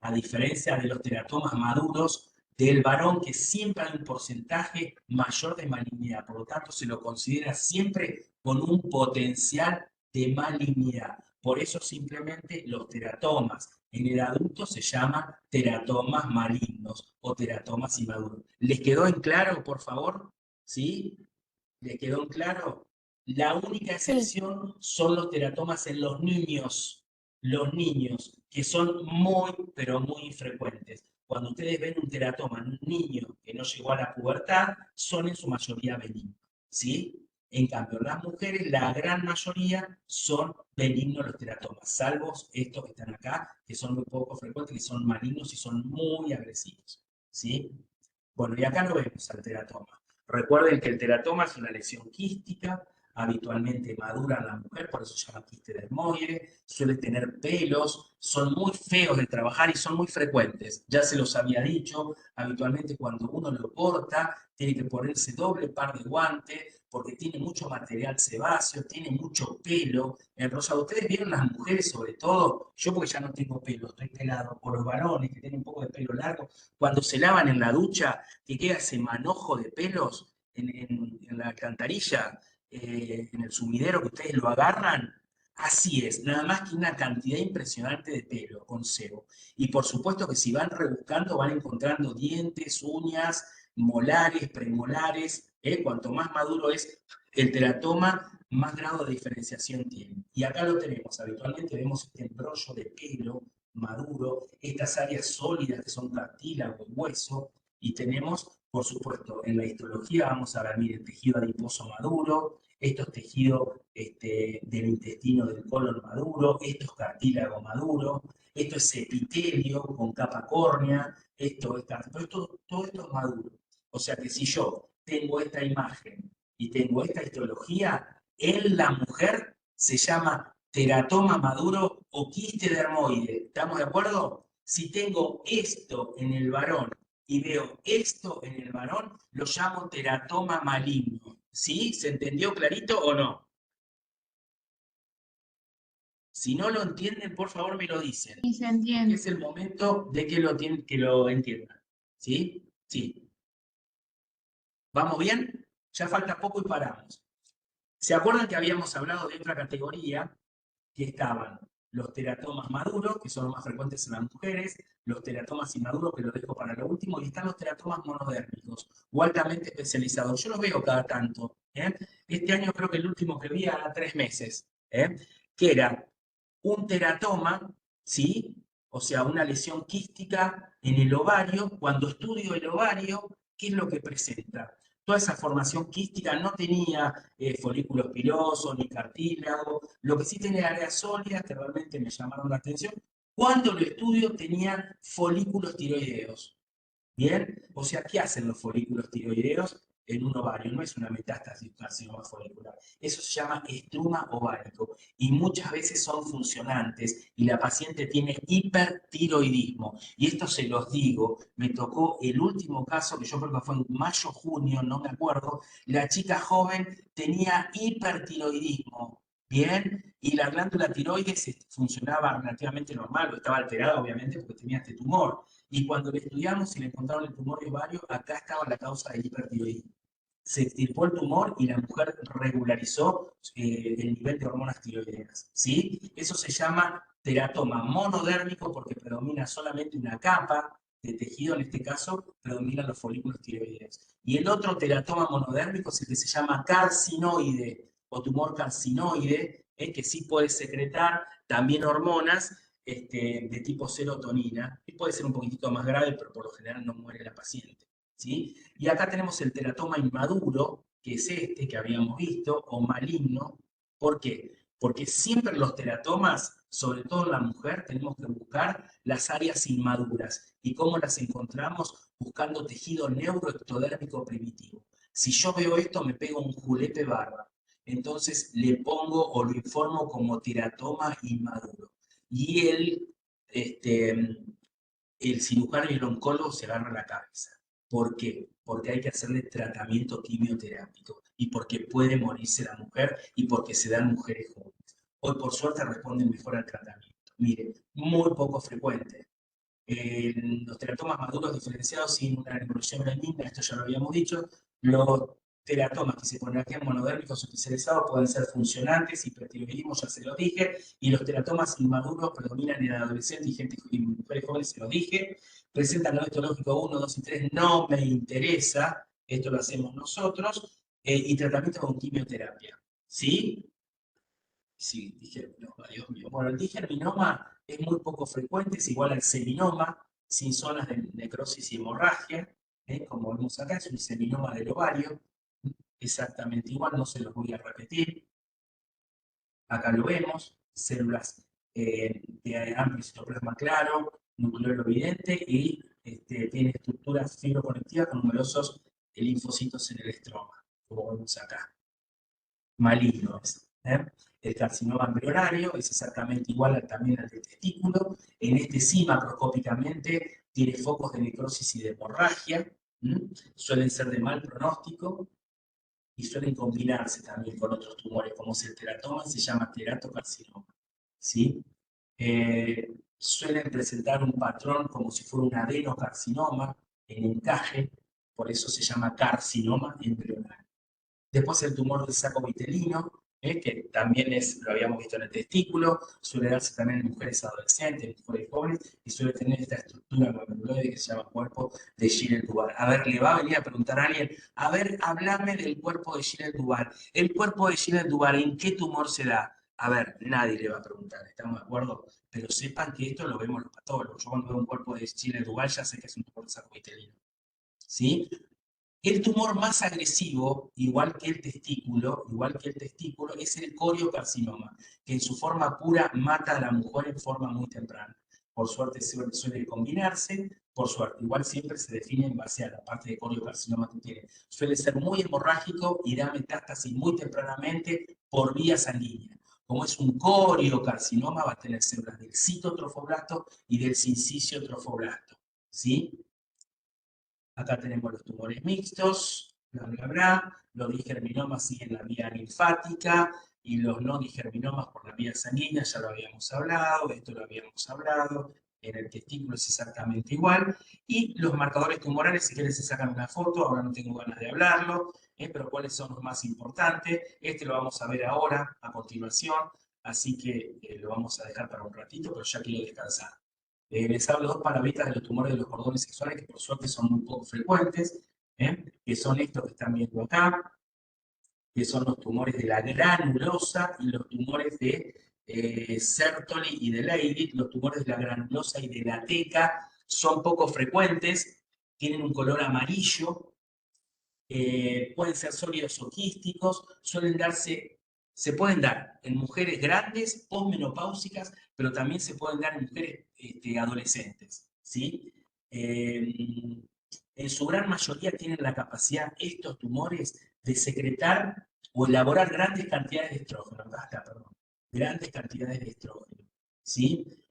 a diferencia de los teratomas maduros del varón, que siempre hay un porcentaje mayor de malignidad, por lo tanto se lo considera siempre con un potencial de malignidad. Por eso simplemente los teratomas en el adulto se llaman teratomas malignos o teratomas inmaduros. ¿Les quedó en claro, por favor? ¿Sí? ¿Les quedó en claro? La única excepción son los teratomas en los niños, que son muy, pero muy frecuentes. Cuando ustedes ven un teratoma en un niño que no llegó a la pubertad, son en su mayoría benignos, ¿sí? En cambio, las mujeres, la gran mayoría son benignos los teratomas, salvo estos que están acá, que son muy poco frecuentes, que son malignos y son muy agresivos, ¿sí? Bueno, y acá lo vemos al teratoma. Recuerden que el teratoma es una lesión quística habitualmente madura en la mujer, por eso se llama quiste dermoide, suele tener pelos, son muy feos de trabajar y son muy frecuentes. Ya se los había dicho, habitualmente cuando uno lo corta, tiene que ponerse doble par de guantes, porque tiene mucho material sebáceo, tiene mucho pelo. En rosado, ustedes vieron las mujeres sobre todo, yo porque ya no tengo pelo, estoy pelado, o los varones que tienen un poco de pelo largo, cuando se lavan en la ducha, que queda ese manojo de pelos en la alcantarilla, en el sumidero que ustedes lo agarran, así es, nada más que una cantidad impresionante de pelo con sebo. Y por supuesto que si van rebuscando van encontrando dientes, uñas, molares, premolares, cuanto más maduro es el teratoma, más grado de diferenciación tiene. Y acá lo tenemos, habitualmente vemos este embrollo de pelo maduro, estas áreas sólidas que son cartílago y hueso, y tenemos, por supuesto, en la histología vamos a ver, miren, tejido adiposo maduro, estos tejidos del intestino del colon maduro, esto es cartílago maduro, esto es epitelio con capa córnea, esto es todo esto es maduro. O sea que si yo tengo esta imagen y tengo esta histología, en la mujer se llama teratoma maduro o quiste dermoide. ¿Estamos de acuerdo? Si tengo esto en el varón y veo esto en el varón, lo llamo teratoma maligno. ¿Sí? ¿Se entendió clarito o no? Si no lo entienden, por favor me lo dicen. Y se Porque entiende. es el momento de que lo entiendan. ¿Sí? Sí. ¿Vamos bien? Ya falta poco y paramos. ¿Se acuerdan que habíamos hablado de otra categoría? Que estaban los teratomas maduros, que son los más frecuentes en las mujeres, los teratomas inmaduros, que los dejo para lo último, y están los teratomas monodérmicos, o altamente especializados. Yo los veo cada tanto. Este año creo que el último que vi a 3 meses, que era un teratoma, ¿sí? O sea, una lesión quística en el ovario. Cuando estudio el ovario, ¿qué es lo que presenta? Toda esa formación quística no tenía folículos pilosos ni cartílago, lo que sí tenía áreas sólidas que realmente me llamaron la atención. Cuando lo estudio tenía folículos tiroideos. ¿Bien? O sea, ¿qué hacen los folículos tiroideos en un ovario? No es una metástasis carcinoma folicular. Eso se llama estruma ovárico y muchas veces son funcionantes y la paciente tiene hipertiroidismo. Y esto se los digo, me tocó el último caso que yo creo que fue en mayo, junio, no me acuerdo, la chica joven tenía hipertiroidismo. Bien, y la glándula tiroides funcionaba relativamente normal, o estaba alterada obviamente porque tenía este tumor. Y cuando le estudiamos y le encontraron el tumor de ovario, acá estaba la causa del hipertiroidismo. Se extirpó el tumor y la mujer regularizó el nivel de hormonas tiroideas. ¿Sí? Eso se llama teratoma monodérmico porque predomina solamente una capa de tejido, en este caso predominan los folículos tiroideos. Y el otro teratoma monodérmico es el que se llama carcinoide o tumor carcinoide, que sí puede secretar también hormonas de tipo serotonina, y puede ser un poquitito más grave, pero por lo general no muere la paciente. ¿Sí? Y acá tenemos el teratoma inmaduro, que es este que habíamos visto, o maligno. ¿Por qué? Porque siempre los teratomas, sobre todo en la mujer, tenemos que buscar las áreas inmaduras. ¿Y cómo las encontramos? Buscando tejido neuroectodérmico primitivo. Si yo veo esto, me pego un julepe bárbaro. Entonces le pongo o lo informo como teratoma inmaduro. Y el cirujano y el oncólogo se agarran la cabeza. ¿Por qué? Porque hay que hacerle tratamiento quimioterápico y porque puede morirse la mujer y porque se dan mujeres jóvenes. Hoy por suerte responden mejor al tratamiento. Mire, muy poco frecuente. Los teratomas maduros diferenciados sin una revolución benigna, esto ya lo habíamos dicho. Los teratomas que se ponen aquí en monodérmicos especializados pueden ser funcionantes, hipertiroidismo, ya se lo dije, y los teratomas inmaduros predominan en adolescentes y gente y mujeres jóvenes, se lo dije. Presentan grado histológico 1, 2 y 3, no me interesa, esto lo hacemos nosotros, y tratamiento con quimioterapia. ¿Sí? Sí, dije, no, Dios mío. Bueno, el digerminoma es muy poco frecuente, es igual al seminoma, sin zonas de necrosis y hemorragia, como vemos acá, es un seminoma del ovario, exactamente igual, no se los voy a repetir. Acá lo vemos, células de amplio citoplasma claro, nucleolo evidente y tiene estructuras fibroconectivas con numerosos linfocitos en el estroma, como vemos acá. maligno es. El carcinoma embrionario es exactamente igual también al del testículo. En este sí, macroscópicamente, tiene focos de necrosis y de hemorragia. Suelen ser de mal pronóstico y suelen combinarse también con otros tumores, como es el teratoma, se llama teratocarcinoma. ¿Sí? Suelen presentar un patrón como si fuera un adenocarcinoma en encaje, por eso se llama carcinoma embrionario. Después el tumor del saco vitelino, que también lo habíamos visto en el testículo, suele darse también en mujeres adolescentes, en mujeres jóvenes, y suele tener esta estructura glomeruloide que se llama cuerpo de Gilles-Duval. A ver, le va a venir a preguntar a alguien, a ver, háblame del cuerpo de Gilles-Duval. ¿El cuerpo de Gilles-Duval en qué tumor se da? A ver, nadie le va a preguntar, ¿estamos de acuerdo? Pero sepan que esto lo vemos los patólogos. Yo cuando veo un cuerpo de Gilles-Duval ya sé que es un tumor de saco vitelino. ¿Sí? El tumor más agresivo, igual que el testículo, es el coriocarcinoma, que en su forma pura mata a la mujer en forma muy temprana. Por suerte suele combinarse, por suerte, igual siempre se define en base a la parte de coriocarcinoma que tiene. Suele ser muy hemorrágico y da metástasis muy tempranamente por vía sanguínea. Como es un coriocarcinoma, va a tener células del citotrofoblasto y del sincicio-trofoblasto. ¿Sí? Acá tenemos los tumores mixtos, bla, bla, bla. Los digerminomas siguen la vía linfática y los no digerminomas por la vía sanguínea, ya lo habíamos hablado, esto lo habíamos hablado. En el testículo es exactamente igual. Y los marcadores tumorales, si quieren se sacan una foto, ahora no tengo ganas de hablarlo, pero cuáles son los más importantes. Este lo vamos a ver ahora, a continuación, así que lo vamos a dejar para un ratito, pero ya quiero descansar. Les hablo dos palabritas de los tumores de los cordones sexuales que por suerte son muy poco frecuentes, que son estos que están viendo acá, que son los tumores de la granulosa y los tumores de Sertoli y de Leydig. Los tumores de la granulosa y de la teca son poco frecuentes, tienen un color amarillo, pueden ser sólidos o quísticos, se pueden dar en mujeres grandes, posmenopáusicas, pero también se pueden dar en mujeres adolescentes, ¿sí? En su gran mayoría tienen la capacidad, estos tumores, de secretar o elaborar grandes cantidades de estrógeno, grandes cantidades de estrógeno, ¿sí?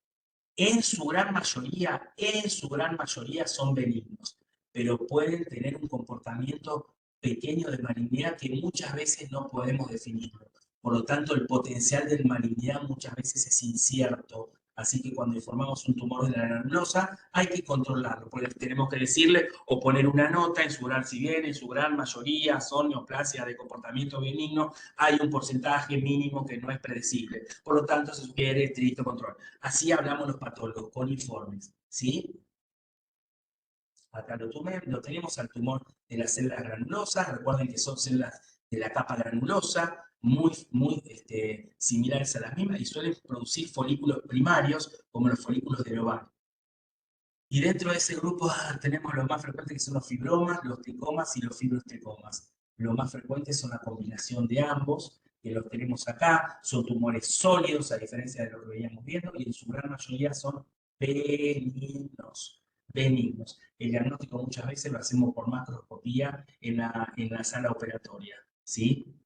En su gran mayoría son benignos, pero pueden tener un comportamiento pequeño de malignidad que muchas veces no podemos definirlo. Por lo tanto, el potencial de malignidad muchas veces es incierto. Así que cuando informamos un tumor de la granulosa, hay que controlarlo, porque tenemos que decirle o poner una nota en su gran, si bien en su gran mayoría son neoplasias de comportamiento benigno, hay un porcentaje mínimo que no es predecible. Por lo tanto, se sugiere estricto control. Así hablamos los patólogos, con informes, ¿sí? Acá lo tenemos al tumor de las células granulosas. Recuerden que son células de la capa granulosa, muy similares a las mismas y suelen producir folículos primarios, como los folículos del ovario. Y dentro de ese grupo tenemos los más frecuentes que son los fibromas, los tricomas y los fibrotricomas. Los más frecuentes son la combinación de ambos, que los tenemos acá, son tumores sólidos, a diferencia de lo que veníamos viendo, y en su gran mayoría son benignos. Benignos. El diagnóstico muchas veces lo hacemos por macroscopía en la sala operatoria, ¿sí?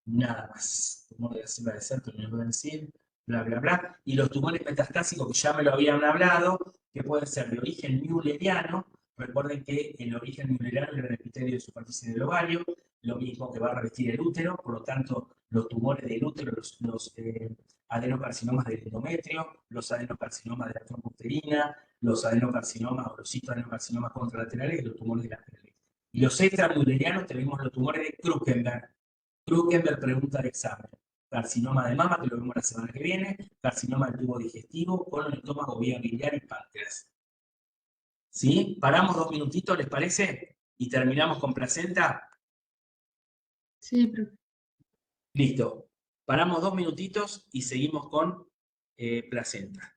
Nada más. Tumor de la célula de Sertoli, no pueden decir, bla, bla, bla. Y los tumores metastásicos, que ya me lo habían hablado, que pueden ser de origen mülleriano. Recuerden que el origen mülleriano es el epitelio de superficie del ovario, lo mismo que va a revestir el útero, por lo tanto, los tumores del útero, los adenocarcinomas del endometrio, los adenocarcinomas de la trompa uterina, los adenocarcinomas o los citoadenocarcinomas contralaterales y los tumores de la pelvis. Y los extramüllerianos tenemos los tumores de Krukenberg. Krukenberg pregunta de examen. Carcinoma de mama, que lo vemos la semana que viene, carcinoma del tubo digestivo, colon, estómago, vía biliar y páncreas. ¿Sí? Paramos 2 minutitos, ¿les parece? Y terminamos con placenta. Sí, profe. Listo. Paramos 2 minutitos y seguimos con placenta.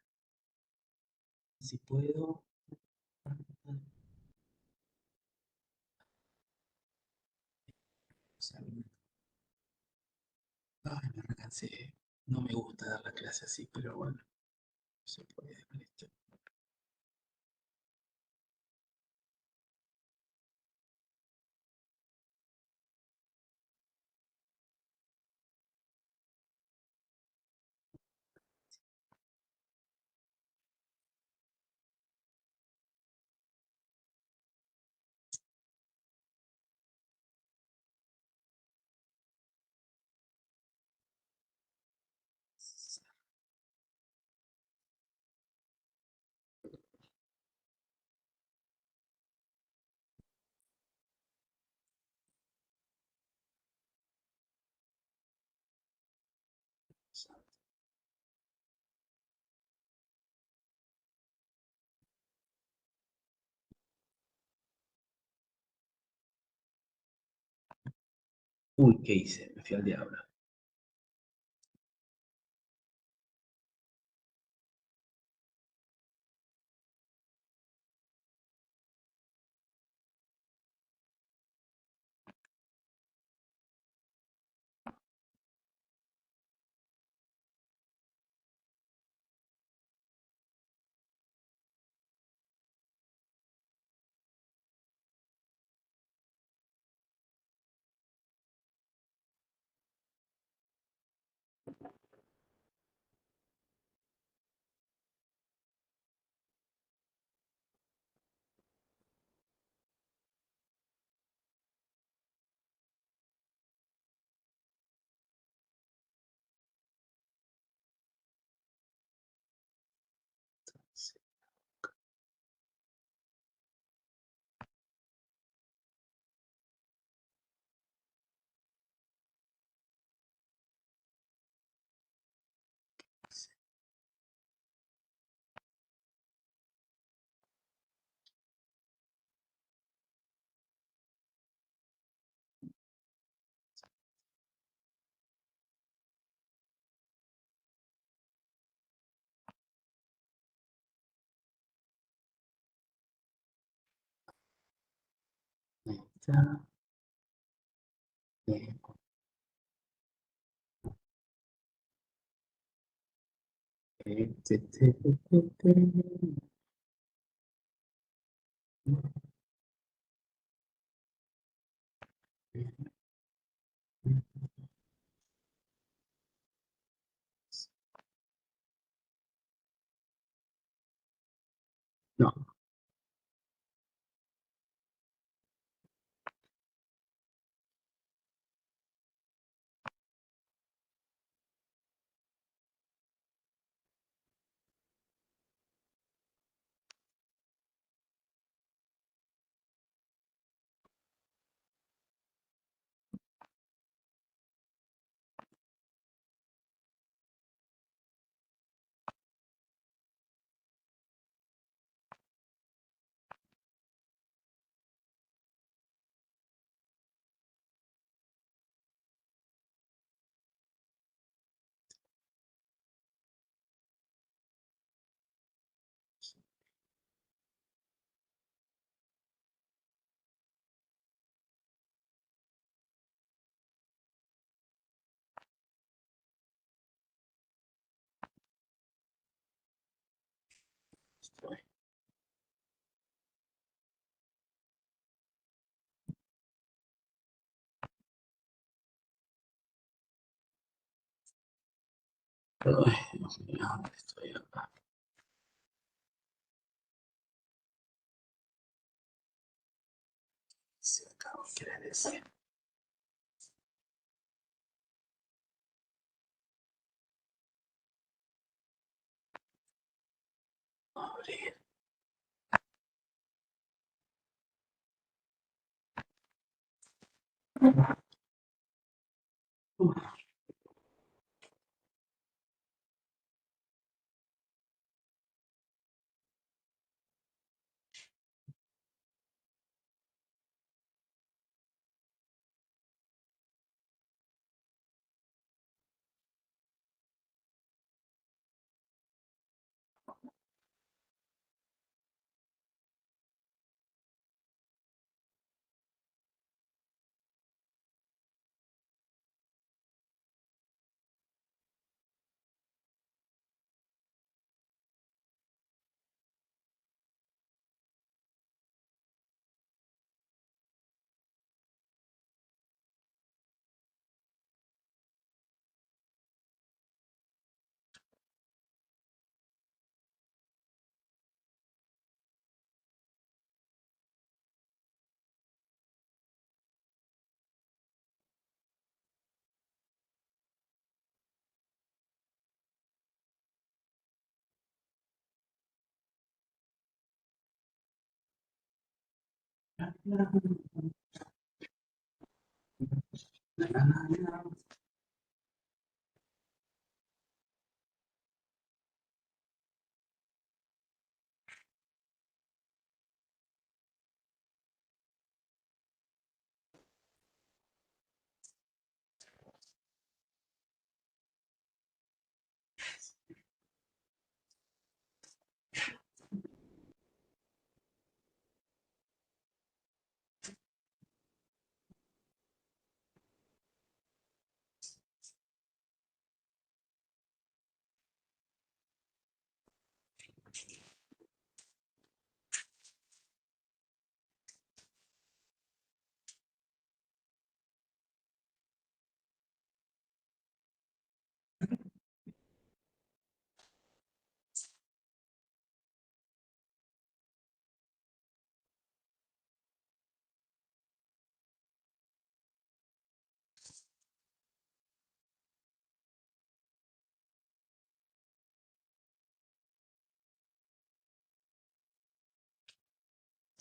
Si puedo. Ay, me recansé. No me gusta dar la clase así, pero bueno, no se puede con esto. Uy, ¿qué hice? Me fui al diablo. Ahí está. Bien. No, estoy. Ay, Dios mío, ¿dónde estoy acá? Se acabó, ¿qué querés decir? Abrir.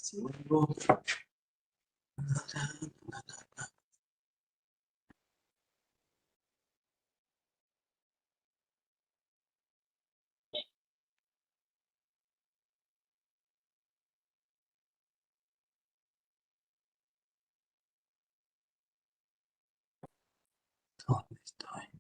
Si vuelvo. ¿Dónde estoy?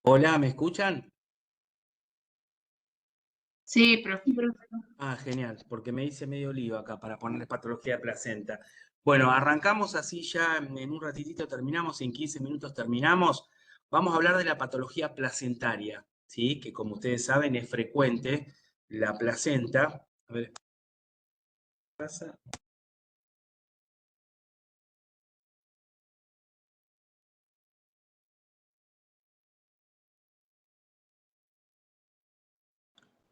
Hola, ¿me escuchan? Sí, profe. Ah, genial, porque me hice medio lío acá para poner patología de placenta. Bueno, arrancamos así ya en un ratitito terminamos, en 15 minutos terminamos. Vamos a hablar de la patología placentaria, ¿sí? Que como ustedes saben es frecuente la placenta. A ver, ¿qué pasa?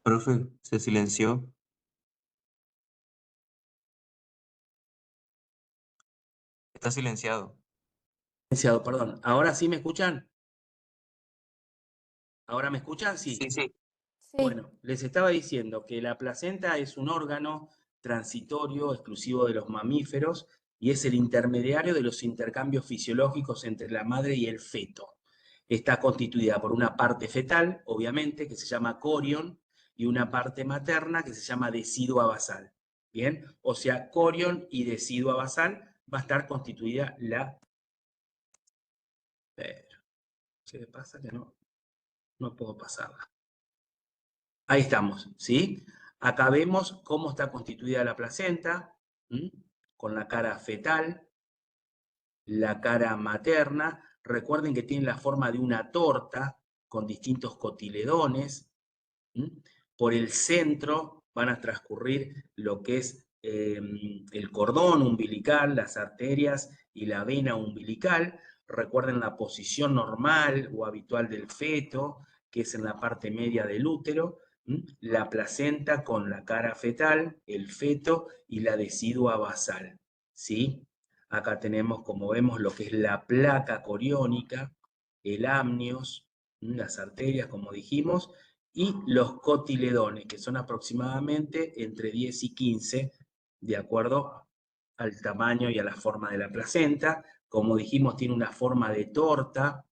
Profe, se silenció. Está silenciado. Licenciado, perdón. ¿Ahora sí me escuchan? ¿Ahora me escuchan? Sí, Sí. sí. Sí. Bueno, les estaba diciendo que la placenta es un órgano transitorio exclusivo de los mamíferos y es el intermediario de los intercambios fisiológicos entre la madre y el feto. Está constituida por una parte fetal, obviamente, que se llama corion, y una parte materna que se llama decidua basal. Bien, o sea, corion y decidua basal va a estar constituida la... Pero, ¿qué pasa? Que no puedo pasarla. Ahí estamos, ¿sí? Acá vemos cómo está constituida la placenta, ¿m? Con la cara fetal, la cara materna. recuerden que tienen la forma de una torta con distintos cotiledones. Por el centro van a transcurrir lo que es el cordón umbilical, las arterias y la vena umbilical. Recuerden la posición normal o habitual del feto, que es en la parte media del útero, la placenta con la cara fetal, el feto y la decidua basal, ¿sí? Acá tenemos, como vemos, lo que es la placa coriónica, el amnios, las arterias, como dijimos, y los cotiledones, que son aproximadamente entre 10 y 15, de acuerdo al tamaño y a la forma de la placenta. Como dijimos, tiene una forma de torta,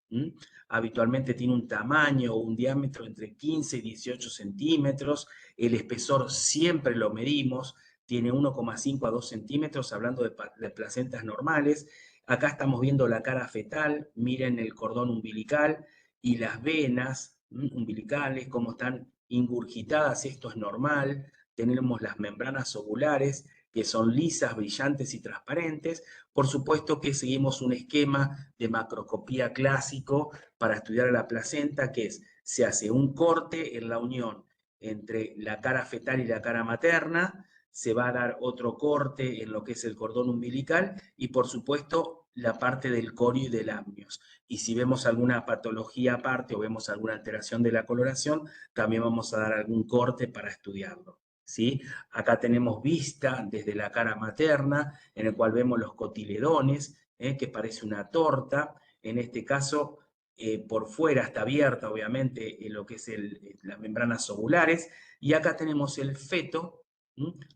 habitualmente tiene un tamaño o un diámetro entre 15 y 18 centímetros, el espesor siempre lo medimos, tiene 1,5 a 2 centímetros, hablando de placentas normales. Acá estamos viendo la cara fetal, miren el cordón umbilical y las venas umbilicales, cómo están ingurgitadas, esto es normal. Tenemos las membranas ovulares, que son lisas, brillantes y transparentes. Por supuesto que seguimos un esquema de macroscopía clásico para estudiar la placenta, que es, se hace un corte en la unión entre la cara fetal y la cara materna, se va a dar otro corte en lo que es el cordón umbilical y por supuesto la parte del corio y del amnios. Y si vemos alguna patología aparte o vemos alguna alteración de la coloración, también vamos a dar algún corte para estudiarlo, ¿sí? Acá tenemos vista desde la cara materna, en el cual vemos los cotiledones, que parece una torta. En este caso, por fuera está abierta, obviamente, lo que es las membranas ovulares. Y acá tenemos el feto,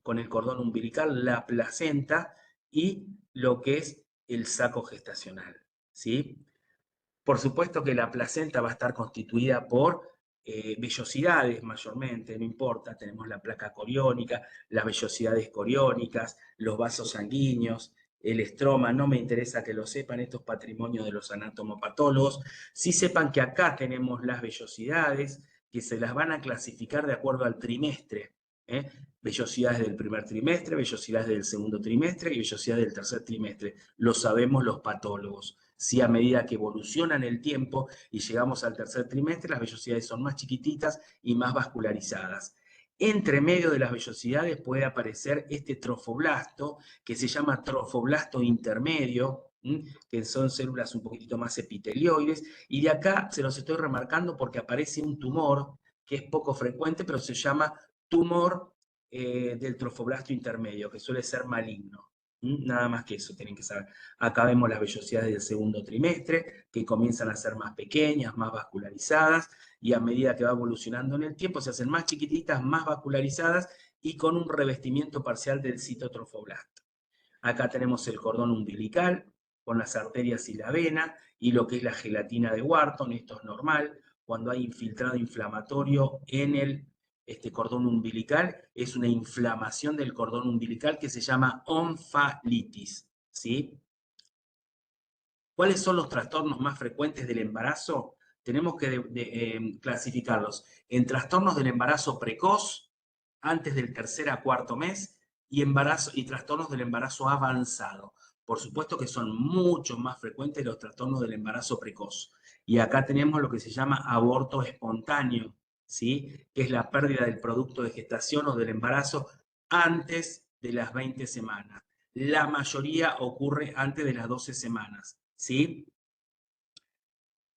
con el cordón umbilical, la placenta y lo que es el saco gestacional, ¿sí? Por supuesto que la placenta va a estar constituida por vellosidades mayormente, no importa, tenemos la placa coriónica, las vellosidades coriónicas, los vasos sanguíneos, el estroma, no me interesa que lo sepan, esto es patrimonio de los anatomopatólogos. Sí sepan que acá tenemos las vellosidades, que se las van a clasificar de acuerdo al trimestre, vellosidades del primer trimestre, vellosidades del segundo trimestre y vellosidades del tercer trimestre. Lo sabemos los patólogos. Si a medida que evoluciona en el tiempo y llegamos al tercer trimestre, las vellosidades son más chiquititas y más vascularizadas. Entre medio de las vellosidades puede aparecer este trofoblasto, que se llama trofoblasto intermedio, que son células un poquitito más epitelioides, y de acá se los estoy remarcando porque aparece un tumor que es poco frecuente, pero se llama tumor del trofoblasto intermedio, que suele ser maligno. Nada más que eso tienen que saber. Acá vemos las vellosidades del segundo trimestre, que comienzan a ser más pequeñas, más vascularizadas, y a medida que va evolucionando en el tiempo se hacen más chiquititas, más vascularizadas, y con un revestimiento parcial del citotrofoblasto. Acá tenemos el cordón umbilical, con las arterias y la vena, y lo que es la gelatina de Wharton. Esto es normal. Cuando hay infiltrado inflamatorio en el cordón umbilical, es una inflamación del cordón umbilical que se llama onfalitis, ¿sí? ¿Cuáles son los trastornos más frecuentes del embarazo? Tenemos que clasificarlos en trastornos del embarazo precoz, antes del tercer a cuarto mes, y trastornos del embarazo avanzado. Por supuesto que son mucho más frecuentes los trastornos del embarazo precoz. Y acá tenemos lo que se llama aborto espontáneo, ¿sí? Que es la pérdida del producto de gestación o del embarazo antes de las 20 semanas. La mayoría ocurre antes de las 12 semanas, ¿sí?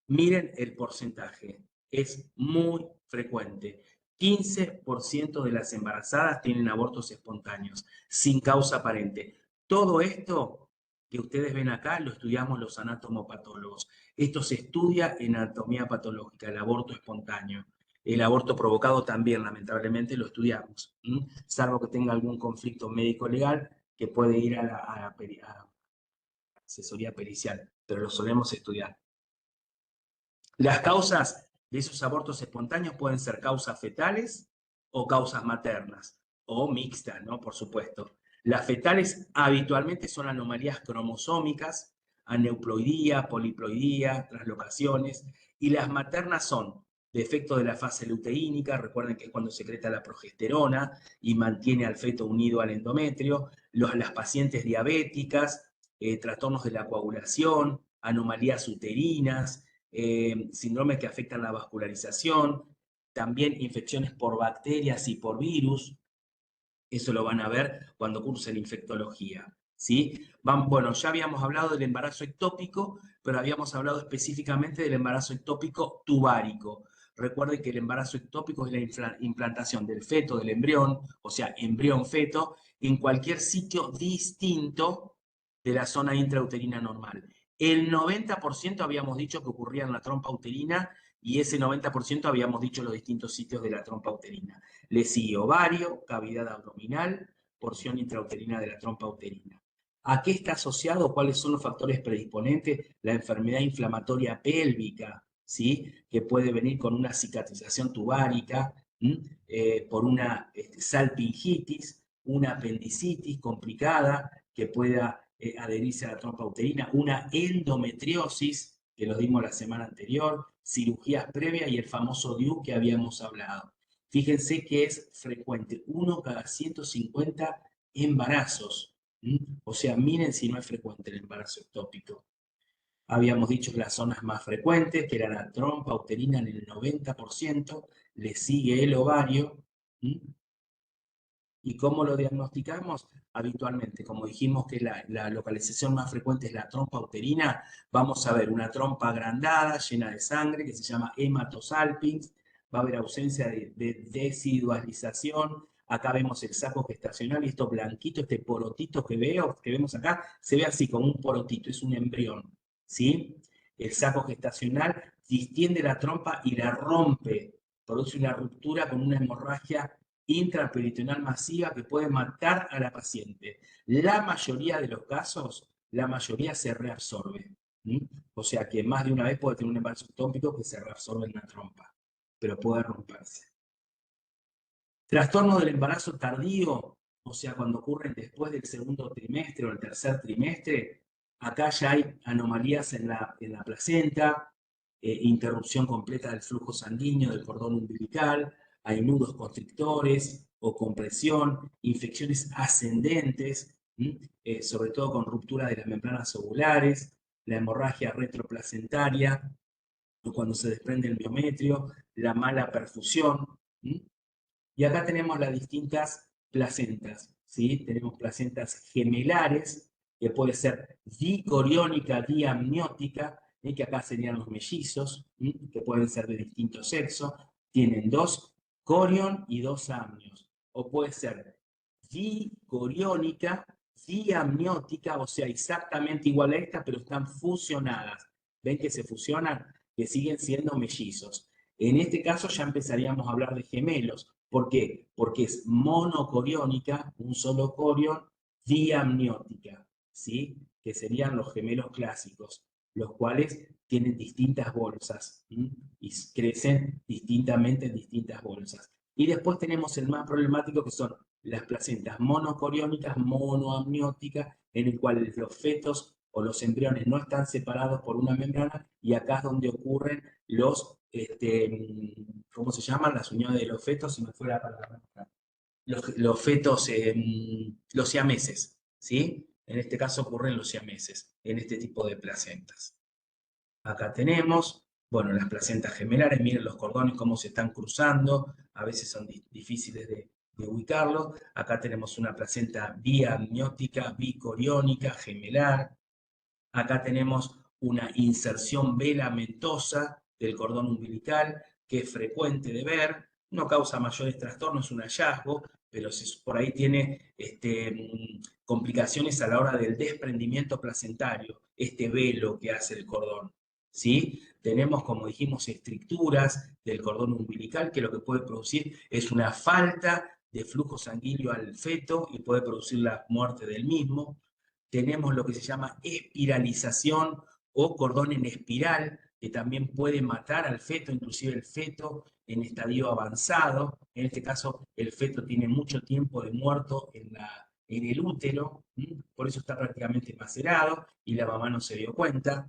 Miren el porcentaje, es muy frecuente. 15% de las embarazadas tienen abortos espontáneos, sin causa aparente. Todo esto que ustedes ven acá lo estudiamos los anatomopatólogos. Esto se estudia en anatomía patológica, el aborto espontáneo. El aborto provocado también, lamentablemente, lo estudiamos. Salvo que tenga algún conflicto médico-legal que puede ir a la asesoría pericial, pero lo solemos estudiar. Las causas de esos abortos espontáneos pueden ser causas fetales o causas maternas, o mixtas, ¿no? Por supuesto. Las fetales habitualmente son anomalías cromosómicas, aneuploidía, poliploidía, translocaciones, y las maternas son defecto de la fase luteínica, recuerden que es cuando secreta la progesterona y mantiene al feto unido al endometrio, las pacientes diabéticas, trastornos de la coagulación, anomalías uterinas, síndromes que afectan la vascularización, también infecciones por bacterias y por virus. Eso lo van a ver cuando cursen infectología, ¿sí? Bueno, ya habíamos hablado del embarazo ectópico, pero habíamos hablado específicamente del embarazo ectópico tubárico. Recuerden que el embarazo ectópico es la implantación del feto, del embrión, o sea, embrión-feto, en cualquier sitio distinto de la zona intrauterina normal. El 90% habíamos dicho que ocurría en la trompa uterina y ese 90% habíamos dicho los distintos sitios de la trompa uterina. Le sigue ovario, cavidad abdominal, porción intrauterina de la trompa uterina. ¿A qué está asociado? ¿Cuáles son los factores predisponentes? La enfermedad inflamatoria pélvica, ¿sí? Que puede venir con una cicatrización tubárica, por una salpingitis, una apendicitis complicada que pueda adherirse a la trompa uterina, una endometriosis, que lo dimos la semana anterior, cirugías previas y el famoso DIU que habíamos hablado. Fíjense que es frecuente, 1 cada 150 embarazos. O sea, miren si no es frecuente el embarazo ectópico. Habíamos dicho que las zonas más frecuentes, que era la trompa uterina en el 90%, le sigue el ovario. ¿Y cómo lo diagnosticamos? Habitualmente, como dijimos que la localización más frecuente es la trompa uterina, vamos a ver una trompa agrandada, llena de sangre, que se llama hematosalpinx, va a haber ausencia de desidualización, acá vemos el saco gestacional y esto blanquito, este porotito que vemos acá, se ve así como un porotito, es un embrión, ¿sí? El saco gestacional distiende la trompa y la rompe, produce una ruptura con una hemorragia intraperitoneal masiva que puede matar a la paciente. La mayoría de los casos, la mayoría se reabsorbe. O sea que más de una vez puede tener un embarazo ectópico que se reabsorbe en la trompa, pero puede romperse. Trastorno del embarazo tardío, o sea, cuando ocurren después del segundo trimestre o el tercer trimestre, acá ya hay anomalías en la placenta, interrupción completa del flujo sanguíneo, del cordón umbilical, hay nudos constrictores o compresión, infecciones ascendentes, sobre todo con ruptura de las membranas ovulares, la hemorragia retroplacentaria, o cuando se desprende el miometrio, la mala perfusión. Y acá tenemos las distintas placentas, ¿sí? Tenemos placentas gemelares, que puede ser dicoriónica, diamniótica, que acá serían los mellizos, que pueden ser de distinto sexo, tienen 2 corión y 2 amnios. O puede ser dicoriónica, diamniótica, o sea, exactamente igual a esta, pero están fusionadas. ¿Ven que se fusionan? Que siguen siendo mellizos. En este caso ya empezaríamos a hablar de gemelos. ¿Por qué? Porque es monocoriónica, un solo corión, diamniótica, ¿sí? Que serían los gemelos clásicos, los cuales tienen distintas bolsas y crecen distintamente en distintas bolsas. Y después tenemos el más problemático, que son las placentas monocoriónicas, monoamnióticas, en el cual los fetos o los embriones no están separados por una membrana, y acá es donde ocurren los ¿cómo se llaman? Las uniones de los fetos, si me fuera para los fetos, los siameses, ¿sí? En este caso ocurren los siameses, en este tipo de placentas. Acá tenemos, bueno, las placentas gemelares, miren los cordones cómo se están cruzando, a veces son difíciles de ubicarlos. Acá tenemos una placenta biamniótica, bicoriónica, gemelar. Acá tenemos una inserción velamentosa del cordón umbilical, que es frecuente de ver, no causa mayores trastornos, es un hallazgo, pero por ahí tiene complicaciones a la hora del desprendimiento placentario, este velo que hace el cordón, ¿sí? Tenemos, como dijimos, estricturas del cordón umbilical, que lo que puede producir es una falta de flujo sanguíneo al feto y puede producir la muerte del mismo. Tenemos lo que se llama espiralización o cordón en espiral, que también puede matar al feto, inclusive el feto en estadio avanzado. En este caso, el feto tiene mucho tiempo de muerto en el útero, por eso está prácticamente macerado y la mamá no se dio cuenta.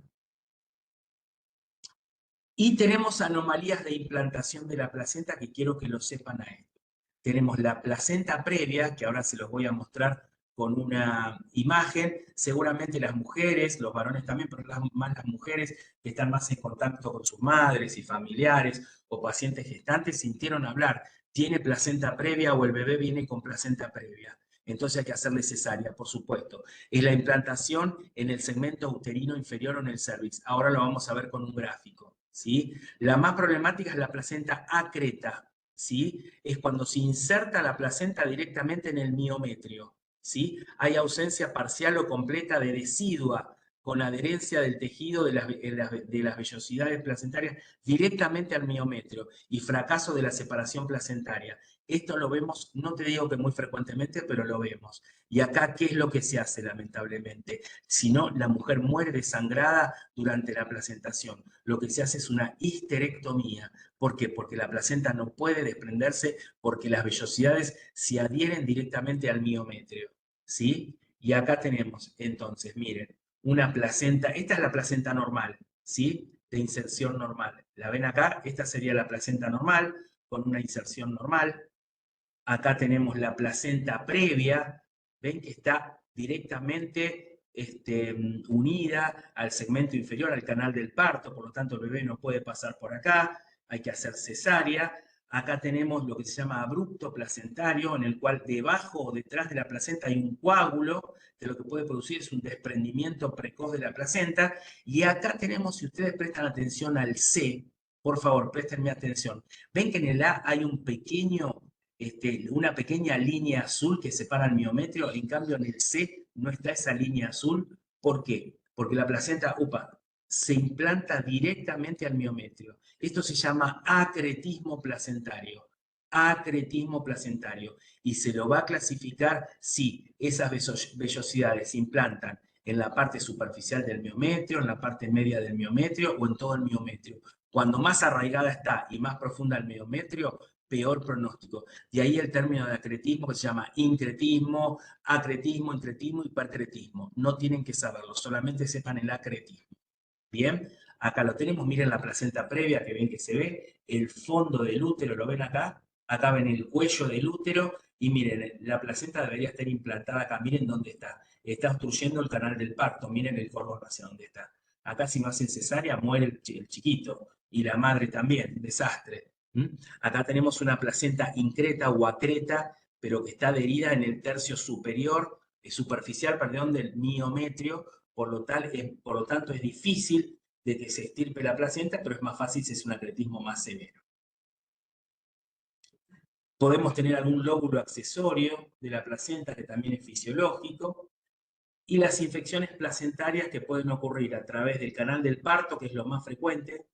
Y tenemos anomalías de implantación de la placenta, que quiero que lo sepan a esto. Tenemos la placenta previa, que ahora se los voy a mostrar con una imagen. Seguramente las mujeres, los varones también, pero más las mujeres que están más en contacto con sus madres y familiares o pacientes gestantes, sintieron hablar, ¿tiene placenta previa o el bebé viene con placenta previa? Entonces hay que hacerle cesárea, por supuesto. Es la implantación en el segmento uterino inferior o en el cervix. Ahora lo vamos a ver con un gráfico, ¿sí? La más problemática es la placenta acreta, ¿sí? Es cuando se inserta la placenta directamente en el miometrio, ¿sí? Hay ausencia parcial o completa de decidua con adherencia del tejido de las vellosidades placentarias directamente al miometrio y fracaso de la separación placentaria. Esto lo vemos, no te digo que muy frecuentemente, pero lo vemos. Y acá, ¿qué es lo que se hace lamentablemente? Si no, la mujer muere desangrada durante la placentación. Lo que se hace es una histerectomía. ¿Por qué? Porque la placenta no puede desprenderse porque las vellosidades se adhieren directamente al miometrio, ¿sí? Y acá tenemos, entonces, miren, una placenta, esta es la placenta normal, ¿sí? De inserción normal. ¿La ven acá? Esta sería la placenta normal, con una inserción normal. Acá tenemos la placenta previa, ven que está directamente unida al segmento inferior, al canal del parto, por lo tanto el bebé no puede pasar por acá, hay que hacer cesárea. Acá tenemos lo que se llama abrupto placentario, en el cual debajo o detrás de la placenta hay un coágulo, que lo que puede producir es un desprendimiento precoz de la placenta. Y acá tenemos, si ustedes prestan atención al C, por favor, préstenme atención. Ven que en el A hay un pequeño, una pequeña línea azul que separa el miometrio, en cambio en el C no está esa línea azul. ¿Por qué? Porque la placenta, se implanta directamente al miometrio. Esto se llama acretismo placentario. Acretismo placentario. Y se lo va a clasificar si esas vellosidades se implantan en la parte superficial del miometrio, en la parte media del miometrio o en todo el miometrio. Cuando más arraigada está y más profunda el miometrio, peor pronóstico. De ahí el término de acretismo que se llama incretismo, acretismo, incretismo, hipercretismo. No tienen que saberlo, solamente sepan el acretismo. Bien, acá lo tenemos, miren la placenta previa que ven que se ve, el fondo del útero, ¿lo ven acá? Acá ven el cuello del útero y miren, la placenta debería estar implantada acá, miren dónde está. Está obstruyendo el canal del parto, miren el cordón hacia dónde está. Acá si no hacen cesárea muere el chiquito y la madre también, desastre. Acá tenemos una placenta increta o acreta, pero que está adherida en el tercio superior, superficial, perdón, del miometrio, por lo tanto es difícil de que se estirpe la placenta, pero es más fácil si es un acretismo más severo. Podemos tener algún lóbulo accesorio de la placenta que también es fisiológico, y las infecciones placentarias que pueden ocurrir a través del canal del parto, que es lo más frecuente,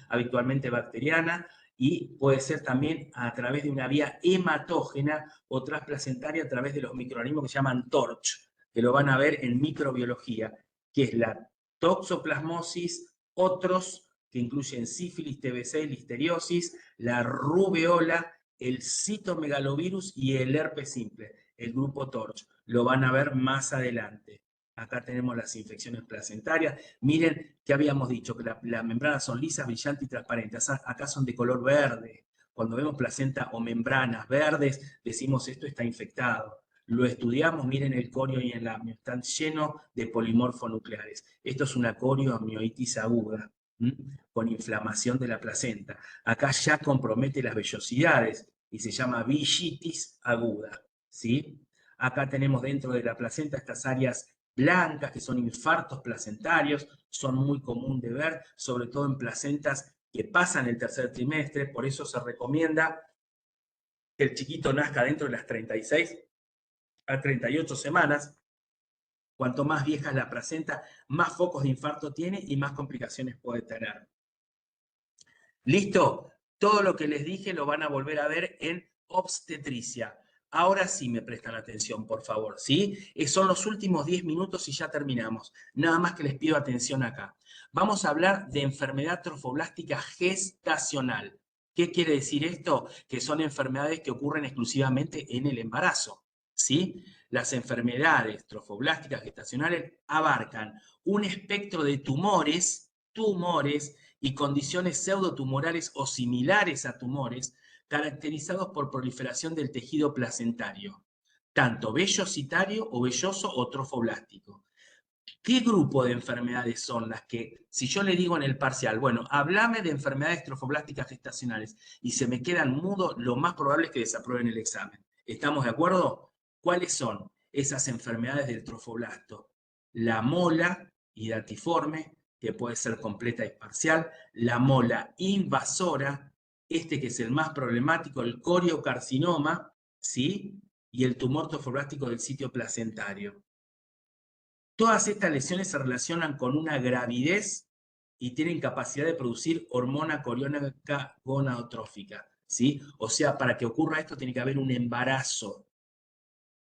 habitualmente bacteriana, y puede ser también a través de una vía hematógena o transplacentaria a través de los microorganismos que se llaman TORCH, que lo van a ver en microbiología, que es la toxoplasmosis, otros que incluyen sífilis, TBC, listeriosis, la rubeola, el citomegalovirus y el herpes simple, el grupo TORCH. Lo van a ver más adelante. Acá tenemos las infecciones placentarias. Miren que habíamos dicho que las membranas son lisas, brillantes y transparentes. Acá son de color verde. Cuando vemos placenta o membranas verdes, decimos esto está infectado. Lo estudiamos, miren el corio y el amnio, están llenos de polimorfonucleares. Esto es una corioamioitis aguda, con inflamación de la placenta. Acá ya compromete las vellosidades y se llama villitis aguda, ¿sí? Acá tenemos dentro de la placenta estas áreas blancas, que son infartos placentarios, son muy común de ver, sobre todo en placentas que pasan el tercer trimestre, por eso se recomienda que el chiquito nazca dentro de las 36 a 38 semanas. Cuanto más vieja es la placenta, más focos de infarto tiene y más complicaciones puede tener. ¿Listo? Todo lo que les dije lo van a volver a ver en obstetricia. Ahora sí me prestan atención, por favor, ¿sí? Son los últimos 10 minutos y ya terminamos. Nada más que les pido atención acá. Vamos a hablar de enfermedad trofoblástica gestacional. ¿Qué quiere decir esto? Que son enfermedades que ocurren exclusivamente en el embarazo, ¿sí? Las enfermedades trofoblásticas gestacionales abarcan un espectro de tumores y condiciones pseudotumorales o similares a tumores, caracterizados por proliferación del tejido placentario. tanto vellositario o velloso o trofoblástico. ¿Qué grupo de enfermedades son las que, si yo le digo en el parcial, bueno, háblame de enfermedades trofoblásticas gestacionales y se me quedan mudos, lo más probable es que desaprueben el examen? ¿Estamos de acuerdo? ¿Cuáles son esas enfermedades del trofoblasto? La mola hidatiforme, que puede ser completa y parcial, la mola invasora, que es el más problemático, el coriocarcinoma, ¿sí? Y el tumor trofoblástico del sitio placentario. Todas estas lesiones se relacionan con una gravidez y tienen capacidad de producir hormona coriónica gonadotrófica, ¿sí? O sea, para que ocurra esto tiene que haber un embarazo,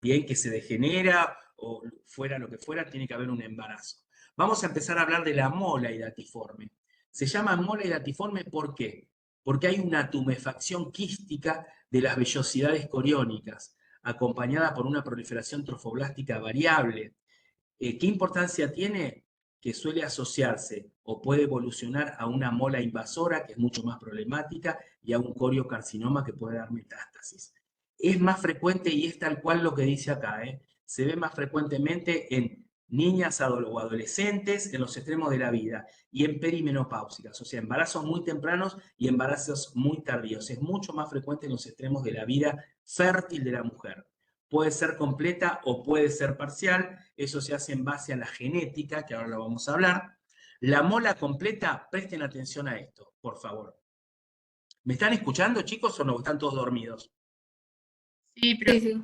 bien, que se degenera o fuera lo que fuera, tiene que haber un embarazo. Vamos a empezar a hablar de la mola hidatiforme. Se llama mola hidatiforme, ¿por qué? Porque hay una tumefacción quística de las vellosidades coriónicas, acompañada por una proliferación trofoblástica variable. ¿Qué importancia tiene? Que suele asociarse o puede evolucionar a una mola invasora, que es mucho más problemática, y a un coriocarcinoma que puede dar metástasis. Es más frecuente, y es tal cual lo que dice acá, se ve más frecuentemente en niñas o adolescentes en los extremos de la vida y en perimenopáusicas, o sea, embarazos muy tempranos y embarazos muy tardíos. Es mucho más frecuente en los extremos de la vida fértil de la mujer. Puede ser completa o puede ser parcial, eso se hace en base a la genética, que ahora lo vamos a hablar. La mola completa, presten atención a esto, por favor. ¿Me están escuchando, chicos, o no? ¿Están todos dormidos? Sí, pero Sí, sí.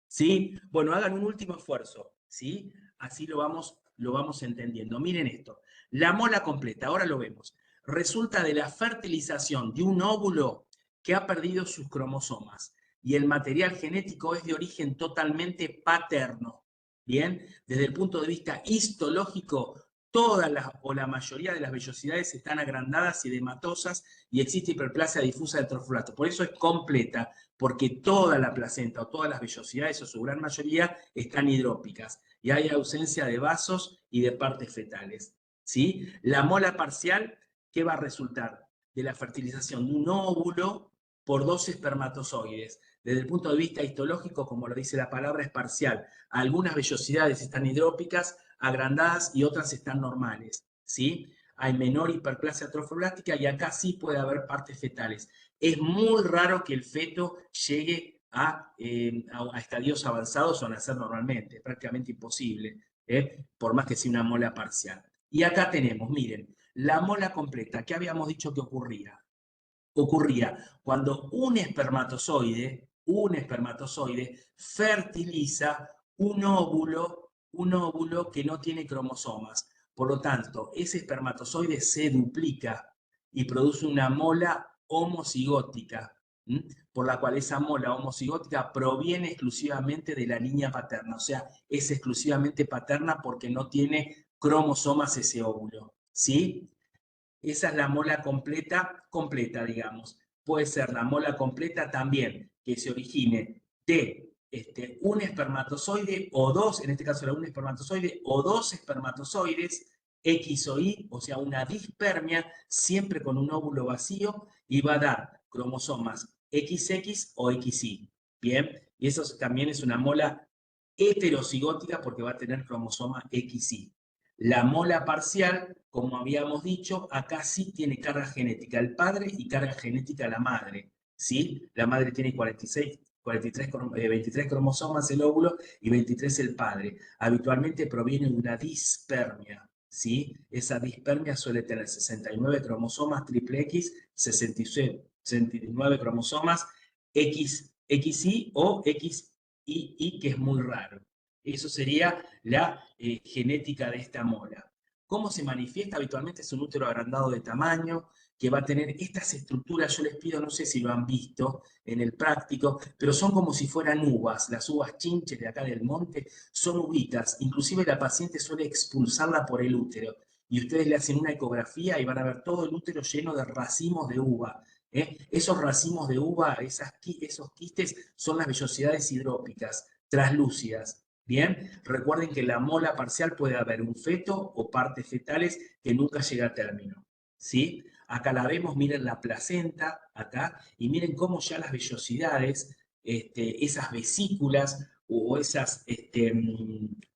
¿Sí? Bueno, hagan un último esfuerzo, ¿sí? Así lo vamos entendiendo. Miren esto. La mola completa, ahora lo vemos. Resulta de la fertilización de un óvulo que ha perdido sus cromosomas. Y el material genético es de origen totalmente paterno. Bien, desde el punto de vista histológico, todas las o la mayoría de las vellosidades están agrandadas y edematosas y existe hiperplasia difusa del trofoblasto. Por eso es completa, porque toda la placenta o todas las vellosidades, o su gran mayoría, están hidrópicas y hay ausencia de vasos y de partes fetales, ¿sí? La mola parcial, ¿qué va a resultar? De la fertilización de un óvulo por dos espermatozoides. Desde el punto de vista histológico, como lo dice la palabra, es parcial. Algunas vellosidades están hidrópicas, agrandadas, y otras están normales, ¿sí? Hay menor hiperplasia trofoblástica y acá sí puede haber partes fetales. Es muy raro que el feto llegue a estadios avanzados o a nacer normalmente, es prácticamente imposible, por más que sea una mola parcial. Y acá tenemos, miren, la mola completa. ¿Qué habíamos dicho que ocurría? Ocurría cuando un espermatozoide fertiliza un óvulo que no tiene cromosomas. Por lo tanto, ese espermatozoide se duplica y produce una mola homocigótica, por la cual esa mola homocigótica proviene exclusivamente de la línea paterna, o sea, es exclusivamente paterna porque no tiene cromosomas ese óvulo, ¿sí? Esa es la mola completa, digamos. Puede ser la mola completa también que se origine de un espermatozoide o dos, en este caso era un espermatozoide o dos espermatozoides, X o Y, o sea, una dispermia, siempre con un óvulo vacío, y va a dar cromosomas XX o XY. Bien, y eso también es una mola heterocigótica porque va a tener cromosoma XY. La mola parcial, como habíamos dicho, acá sí tiene carga genética el padre y carga genética la madre, ¿sí? La madre tiene 23 cromosomas el óvulo y 23 el padre. Habitualmente proviene de una dispermia, ¿sí? Esa dispermia suele tener 69 cromosomas triple X, 69 cromosomas XY o XY, que es muy raro. Eso sería la genética de esta mola. ¿Cómo se manifiesta? Habitualmente es un útero agrandado de tamaño, que va a tener estas estructuras. Yo les pido, no sé si lo han visto en el práctico, pero son como si fueran uvas. Las uvas chinches de acá del monte son uvitas. Inclusive la paciente suele expulsarla por el útero. Y ustedes le hacen una ecografía y van a ver todo el útero lleno de racimos de uva. Esos racimos de uva, esos quistes, son las vellosidades hidrópicas, translúcidas. Bien, recuerden que en la mola parcial puede haber un feto o partes fetales que nunca llega a término, ¿sí? Acá la vemos, miren la placenta, acá, y miren cómo ya las vellosidades esas vesículas o esas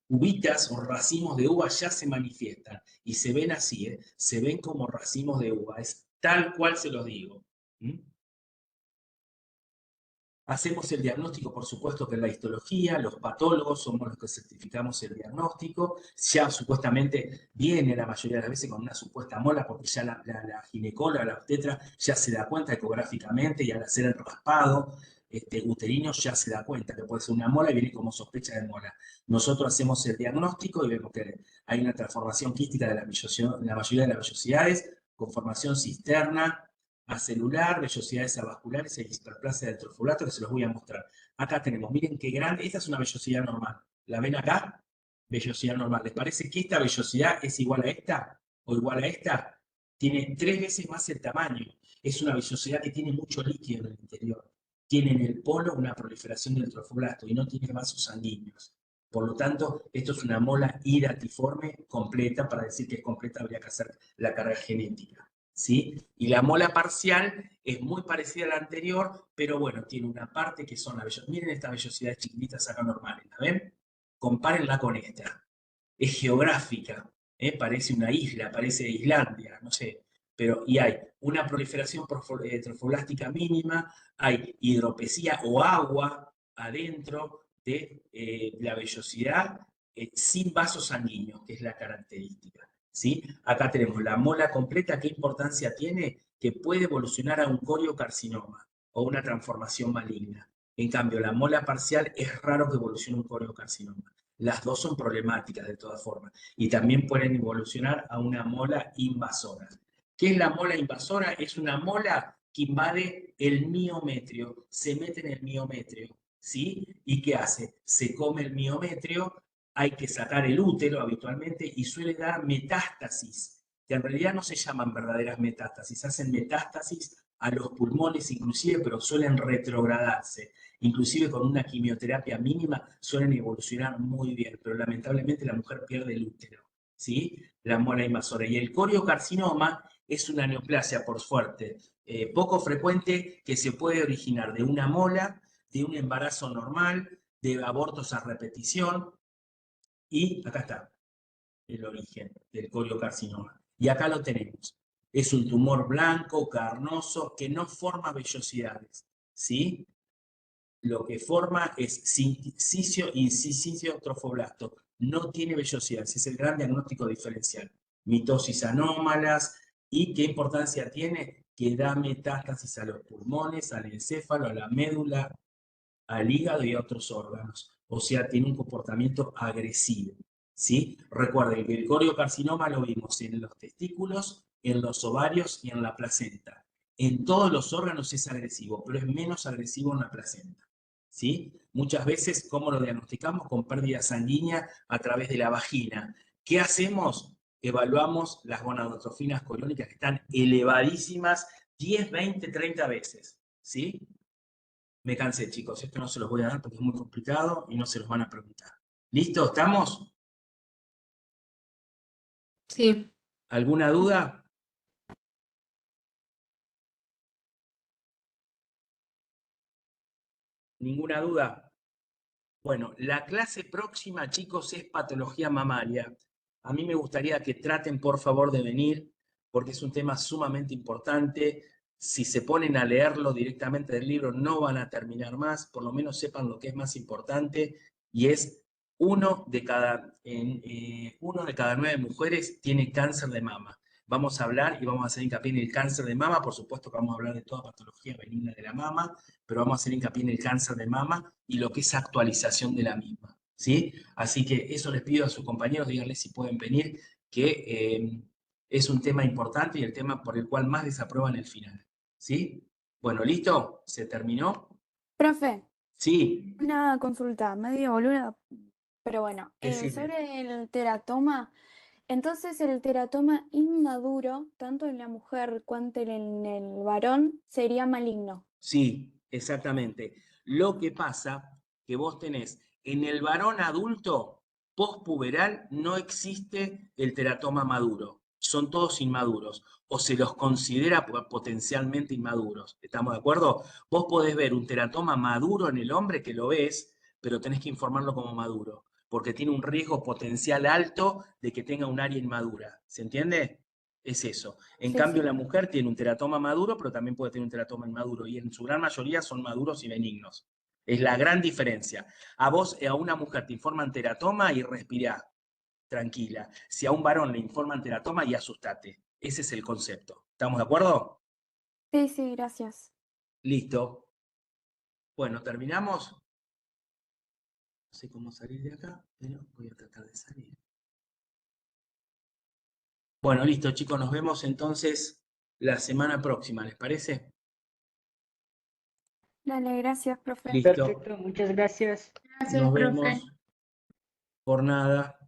uvitas o racimos de uva ya se manifiestan y se ven así, se ven como racimos de uva, es tal cual se los digo. Hacemos el diagnóstico, por supuesto, que en la histología, los patólogos somos los que certificamos el diagnóstico, ya supuestamente viene la mayoría de las veces con una supuesta mola, porque ya la ginecóloga, la obstetra, ya se da cuenta ecográficamente y al hacer el raspado uterino ya se da cuenta que puede ser una mola y viene como sospecha de mola. Nosotros hacemos el diagnóstico y vemos que hay una transformación quística de la mayoría de las vellosidades, con formación cisterna, acelular, vellosidades avasculares e hiperplasia del trofoblasto, que se los voy a mostrar. Acá tenemos, miren qué grande, esta es una vellosidad normal. ¿La ven acá? Vellosidad normal. ¿Les parece que esta vellosidad es igual a esta o igual a esta? Tiene 3 veces más el tamaño. Es una vellosidad que tiene mucho líquido en el interior. Tiene en el polo una proliferación del trofoblasto y no tiene vasos sanguíneos. Por lo tanto, esto es una mola hidatiforme completa. Para decir que es completa habría que hacer la carga genética. ¿Sí? Y la mola parcial es muy parecida a la anterior, pero bueno, tiene una parte que son las vellosidades. Miren estas vellosidades chiquititas acá normales, ¿la ven? Compárenla con esta. Es geográfica, parece una isla, parece Islandia, no sé. Pero, y hay una proliferación trofoblástica mínima, hay hidropesía o agua adentro de la vellosidad sin vasos sanguíneos, que es la característica. ¿Sí? Acá tenemos la mola completa. ¿Qué importancia tiene? Que puede evolucionar a un coriocarcinoma o una transformación maligna. En cambio, la mola parcial es raro que evolucione un coriocarcinoma. Las dos son problemáticas de todas formas. Y también pueden evolucionar a una mola invasora. ¿Qué es la mola invasora? Es una mola que invade el miometrio, se mete en el miometrio, ¿sí? ¿Y qué hace? Se come el miometrio. Hay que sacar el útero habitualmente y suele dar metástasis, que en realidad no se llaman verdaderas metástasis, hacen metástasis a los pulmones inclusive, pero suelen retrogradarse. Inclusive con una quimioterapia mínima suelen evolucionar muy bien, pero lamentablemente la mujer pierde el útero, ¿sí? La mola invasora. Y el coriocarcinoma es una neoplasia, por suerte, poco frecuente, que se puede originar de una mola, de un embarazo normal, de abortos a repetición. Y acá está el origen del coriocarcinoma. Y acá lo tenemos. Es un tumor blanco, carnoso, que no forma vellosidades, ¿sí? Lo que forma es inciso trofoblasto. No tiene vellosidades. Es el gran diagnóstico diferencial. Mitosis anómalas. ¿Y qué importancia tiene? Que da metástasis a los pulmones, al encéfalo, a la médula, al hígado y a otros órganos. O sea, tiene un comportamiento agresivo, ¿sí? Recuerden que el coriocarcinoma lo vimos en los testículos, en los ovarios y en la placenta. En todos los órganos es agresivo, pero es menos agresivo en la placenta, ¿sí? Muchas veces, ¿cómo lo diagnosticamos? Con pérdida sanguínea a través de la vagina. ¿Qué hacemos? Evaluamos las gonadotrofinas coriónicas que están elevadísimas 10, 20, 30 veces, ¿sí? Me cansé, chicos. Esto no se los voy a dar porque es muy complicado y no se los van a preguntar. ¿Listo? ¿Estamos? Sí. ¿Alguna duda? ¿Ninguna duda? Bueno, la clase próxima, chicos, es patología mamaria. A mí me gustaría que traten, por favor, de venir, porque es un tema sumamente importante. Si se ponen a leerlo directamente del libro, no van a terminar más. Por lo menos sepan lo que es más importante, y es uno de cada 9 mujeres tiene cáncer de mama. Vamos a hablar y vamos a hacer hincapié en el cáncer de mama. Por supuesto que vamos a hablar de toda patología benigna de la mama, pero vamos a hacer hincapié en el cáncer de mama y lo que es actualización de la misma, ¿sí? Así que eso les pido a sus compañeros, díganles si pueden venir, que es un tema importante y el tema por el cual más desaprueban el final, ¿sí? Bueno, ¿listo? ¿Se terminó? Profe, Sí, una consulta medio boluda, pero bueno, decime. sobre el teratoma. Entonces, el teratoma inmaduro, tanto en la mujer cuanto en el varón, sería maligno. Sí, exactamente. Lo que pasa que vos tenés en el varón adulto postpuberal no existe el teratoma maduro. son todos inmaduros, o se los considera potencialmente inmaduros. ¿Estamos de acuerdo? Vos podés ver un teratoma maduro en el hombre que lo ves, pero tenés que informarlo como maduro, porque tiene un riesgo potencial alto de que tenga un área inmadura. ¿Se entiende? Es eso. En Sí, cambio, sí. la mujer tiene un teratoma maduro, pero también puede tener un teratoma inmaduro, y en su gran mayoría son maduros y benignos. Es la gran diferencia. A vos, a una mujer te informan teratoma y respirá, tranquila. Si a un varón le informan teratoma y asustate. Ese es el concepto. ¿Estamos de acuerdo? Sí, sí, gracias. Listo. Bueno, terminamos. No sé cómo salir de acá, pero voy a tratar de salir. Bueno, listo, chicos, nos vemos entonces la semana próxima, ¿les parece? Dale, gracias, profe. Listo. Perfecto, muchas gracias. Gracias, Nos profe. vemos. Por nada.